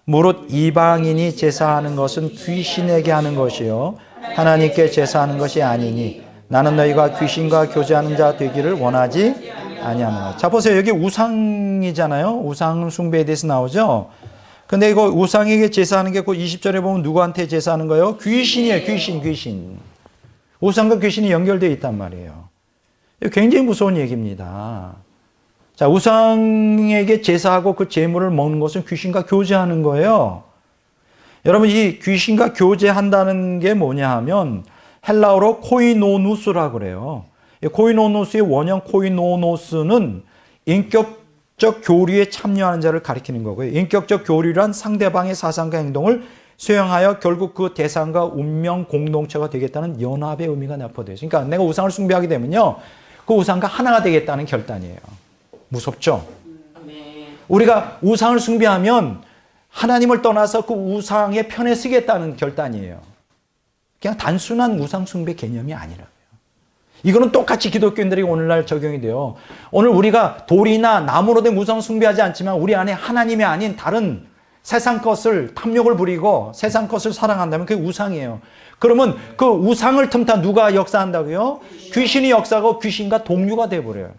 무릇 이방인이 제사하는 것은 귀신에게 하는 것이요 하나님께 제사하는 것이 아니니 나는 너희가 귀신과 교제하는 자 되기를 원하지 아니하노라. 자, 보세요. 여기 우상이잖아요. 우상 숭배에 대해서 나오죠. 근데 이거 우상에게 제사하는 게 그 20절에 보면 누구한테 제사하는 거예요? 귀신이에요. 귀신. 우상과 귀신이 연결되어 있단 말이에요. 굉장히 무서운 얘기입니다. 자, 우상에게 제사하고 그 제물을 먹는 것은 귀신과 교제하는 거예요. 여러분, 이 귀신과 교제한다는 게 뭐냐 하면 헬라어로 코이노누스라고 그래요. 코이노노스의 원형 코이노노스는 인격적 교류에 참여하는 자를 가리키는 거고요. 인격적 교류란 상대방의 사상과 행동을 수용하여 결국 그 대상과 운명 공동체가 되겠다는 연합의 의미가 내포되어 있어요. 그러니까 내가 우상을 숭배하게 되면요, 그 우상과 하나가 되겠다는 결단이에요. 무섭죠? 우리가 우상을 숭배하면 하나님을 떠나서 그 우상의 편에 서겠다는 결단이에요. 그냥 단순한 우상 숭배 개념이 아니라고요. 이거는 똑같이 기독교인들에게 오늘날 적용이 돼요. 오늘 우리가 돌이나 나무로 된 우상 숭배하지 않지만 우리 안에 하나님이 아닌 다른 세상 것을 탐욕을 부리고 세상 것을 사랑한다면 그게 우상이에요. 그러면 그 우상을 틈타 누가 역사한다고요? 귀신이 역사하고 귀신과 동류가 돼버려요.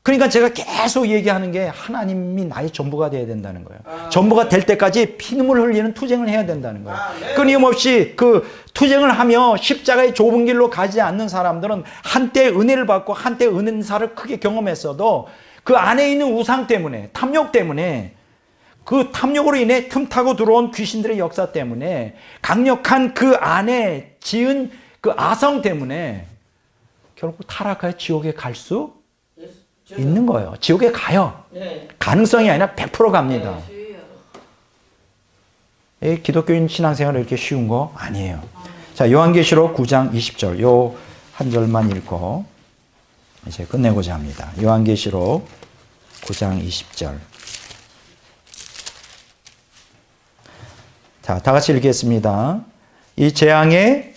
그러니까 제가 계속 얘기하는 게 하나님이 나의 전부가 돼야 된다는 거예요. 전부가 될 때까지 피눈물 흘리는 투쟁을 해야 된다는 거예요. 끊임없이 그 투쟁을 하며 십자가의 좁은 길로 가지 않는 사람들은 한때 은혜를 받고 한때 은사를 크게 경험했어도 그 안에 있는 우상 때문에, 탐욕 때문에, 그 탐욕으로 인해 틈타고 들어온 귀신들의 역사 때문에, 강력한 그 안에 지은 그 아성 때문에 결국 타락하여 지옥에 갈 수 있는 거예요. 지옥에 가요. 가능성이 아니라 100% 갑니다. 기독교인 신앙생활은 이렇게 쉬운 거 아니에요. 자, 요한계시록 9장 20절 요 한 절만 읽고 이제 끝내고자 합니다. 요한계시록 9장 20절. 자, 다 같이 읽겠습니다. 이 재앙에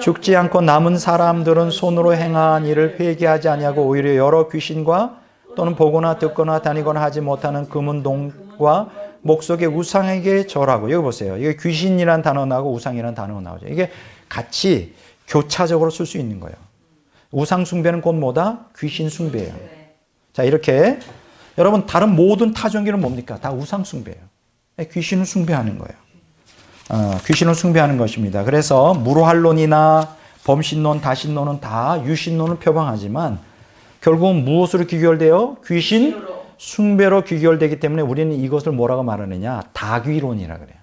죽지 않고 남은 사람들은 손으로 행한 일을 회개하지 아니하고 오히려 여러 귀신과 또는 보거나 듣거나 다니거나 하지 못하는 금은동과 목석의 우상에게 절하고. 여기 보세요. 이게 귀신이란 단어 나오고 우상이란 단어가 나오죠. 이게 같이 교차적으로 쓸 수 있는 거예요. 우상 숭배는 곧 뭐다? 귀신 숭배예요. 자, 이렇게 여러분 다른 모든 타종교는 뭡니까? 다 우상 숭배예요. 귀신을 숭배하는 거예요. 귀신을 숭배하는 것입니다. 그래서 무로할론이나 범신론, 다신론은 다 유신론을 표방하지만 결국은 무엇으로 귀결돼요? 귀신 숭배로 귀결되기 때문에 우리는 이것을 뭐라고 말하느냐? 다귀론이라 그래요.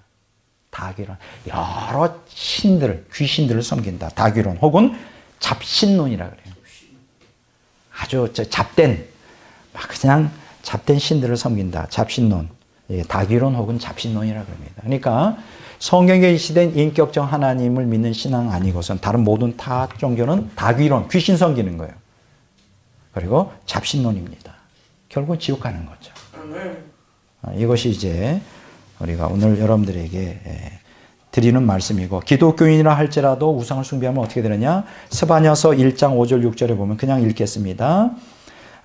다귀론. 여러 신들, 귀신들을 섬긴다. 다귀론 혹은 잡신론이라 그래요. 아주 잡된, 막 그냥 잡된 신들을 섬긴다. 잡신론. 다귀론 혹은 잡신론이라 그럽니다. 그러니까 성경에 일시된 인격적 하나님을 믿는 신앙 아니고선 다른 모든 타 종교는 다귀론, 귀신 섬기는 거예요. 그리고 잡신론입니다. 결국은 지옥 가는 거죠. 이것이 이제 우리가 오늘 여러분들에게 드리는 말씀이고, 기독교인이라 할지라도 우상을 숭배하면 어떻게 되느냐? 스바냐서 1장 5절 6절에 보면 그냥 읽겠습니다.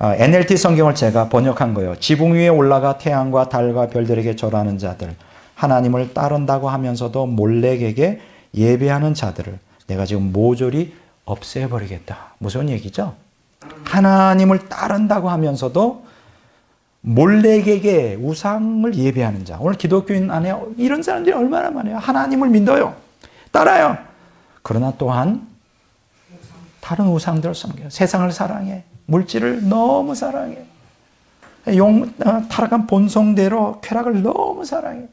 NLT 성경을 제가 번역한 거예요. 지붕 위에 올라가 태양과 달과 별들에게 절하는 자들, 하나님을 따른다고 하면서도 몰렉에게 예배하는 자들을 내가 지금 모조리 없애버리겠다. 무슨 얘기죠? 하나님을 따른다고 하면서도 몰렉에게 우상을 예배하는 자. 오늘 기독교인 안에 이런 사람들이 얼마나 많아요. 하나님을 믿어요. 따라요. 그러나 또한 다른 우상들을 섬겨요. 세상을 사랑해. 물질을 너무 사랑해. 타락한 본성대로 쾌락을 너무 사랑해.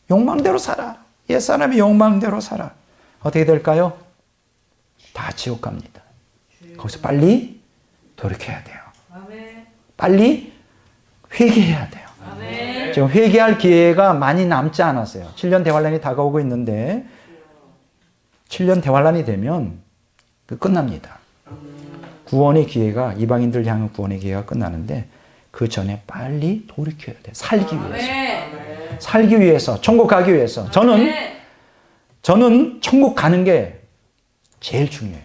욕망대로 살아. 옛사람이 욕망대로 살아. 어떻게 될까요? 다 지옥 갑니다. 거기서 빨리 돌이켜야 돼요. 빨리 회개해야 돼요. 지금 회개할 기회가 많이 남지 않았어요. 7년 대환란이 다가오고 있는데 7년 대환란이 되면 끝납니다. 구원의 기회가, 이방인들 향한 구원의 기회가 끝나는데 그 전에 빨리 돌이켜야 돼요. 살기 위해서. 살기 위해서, 천국 가기 위해서. 저는 천국 가는 게 제일 중요해요.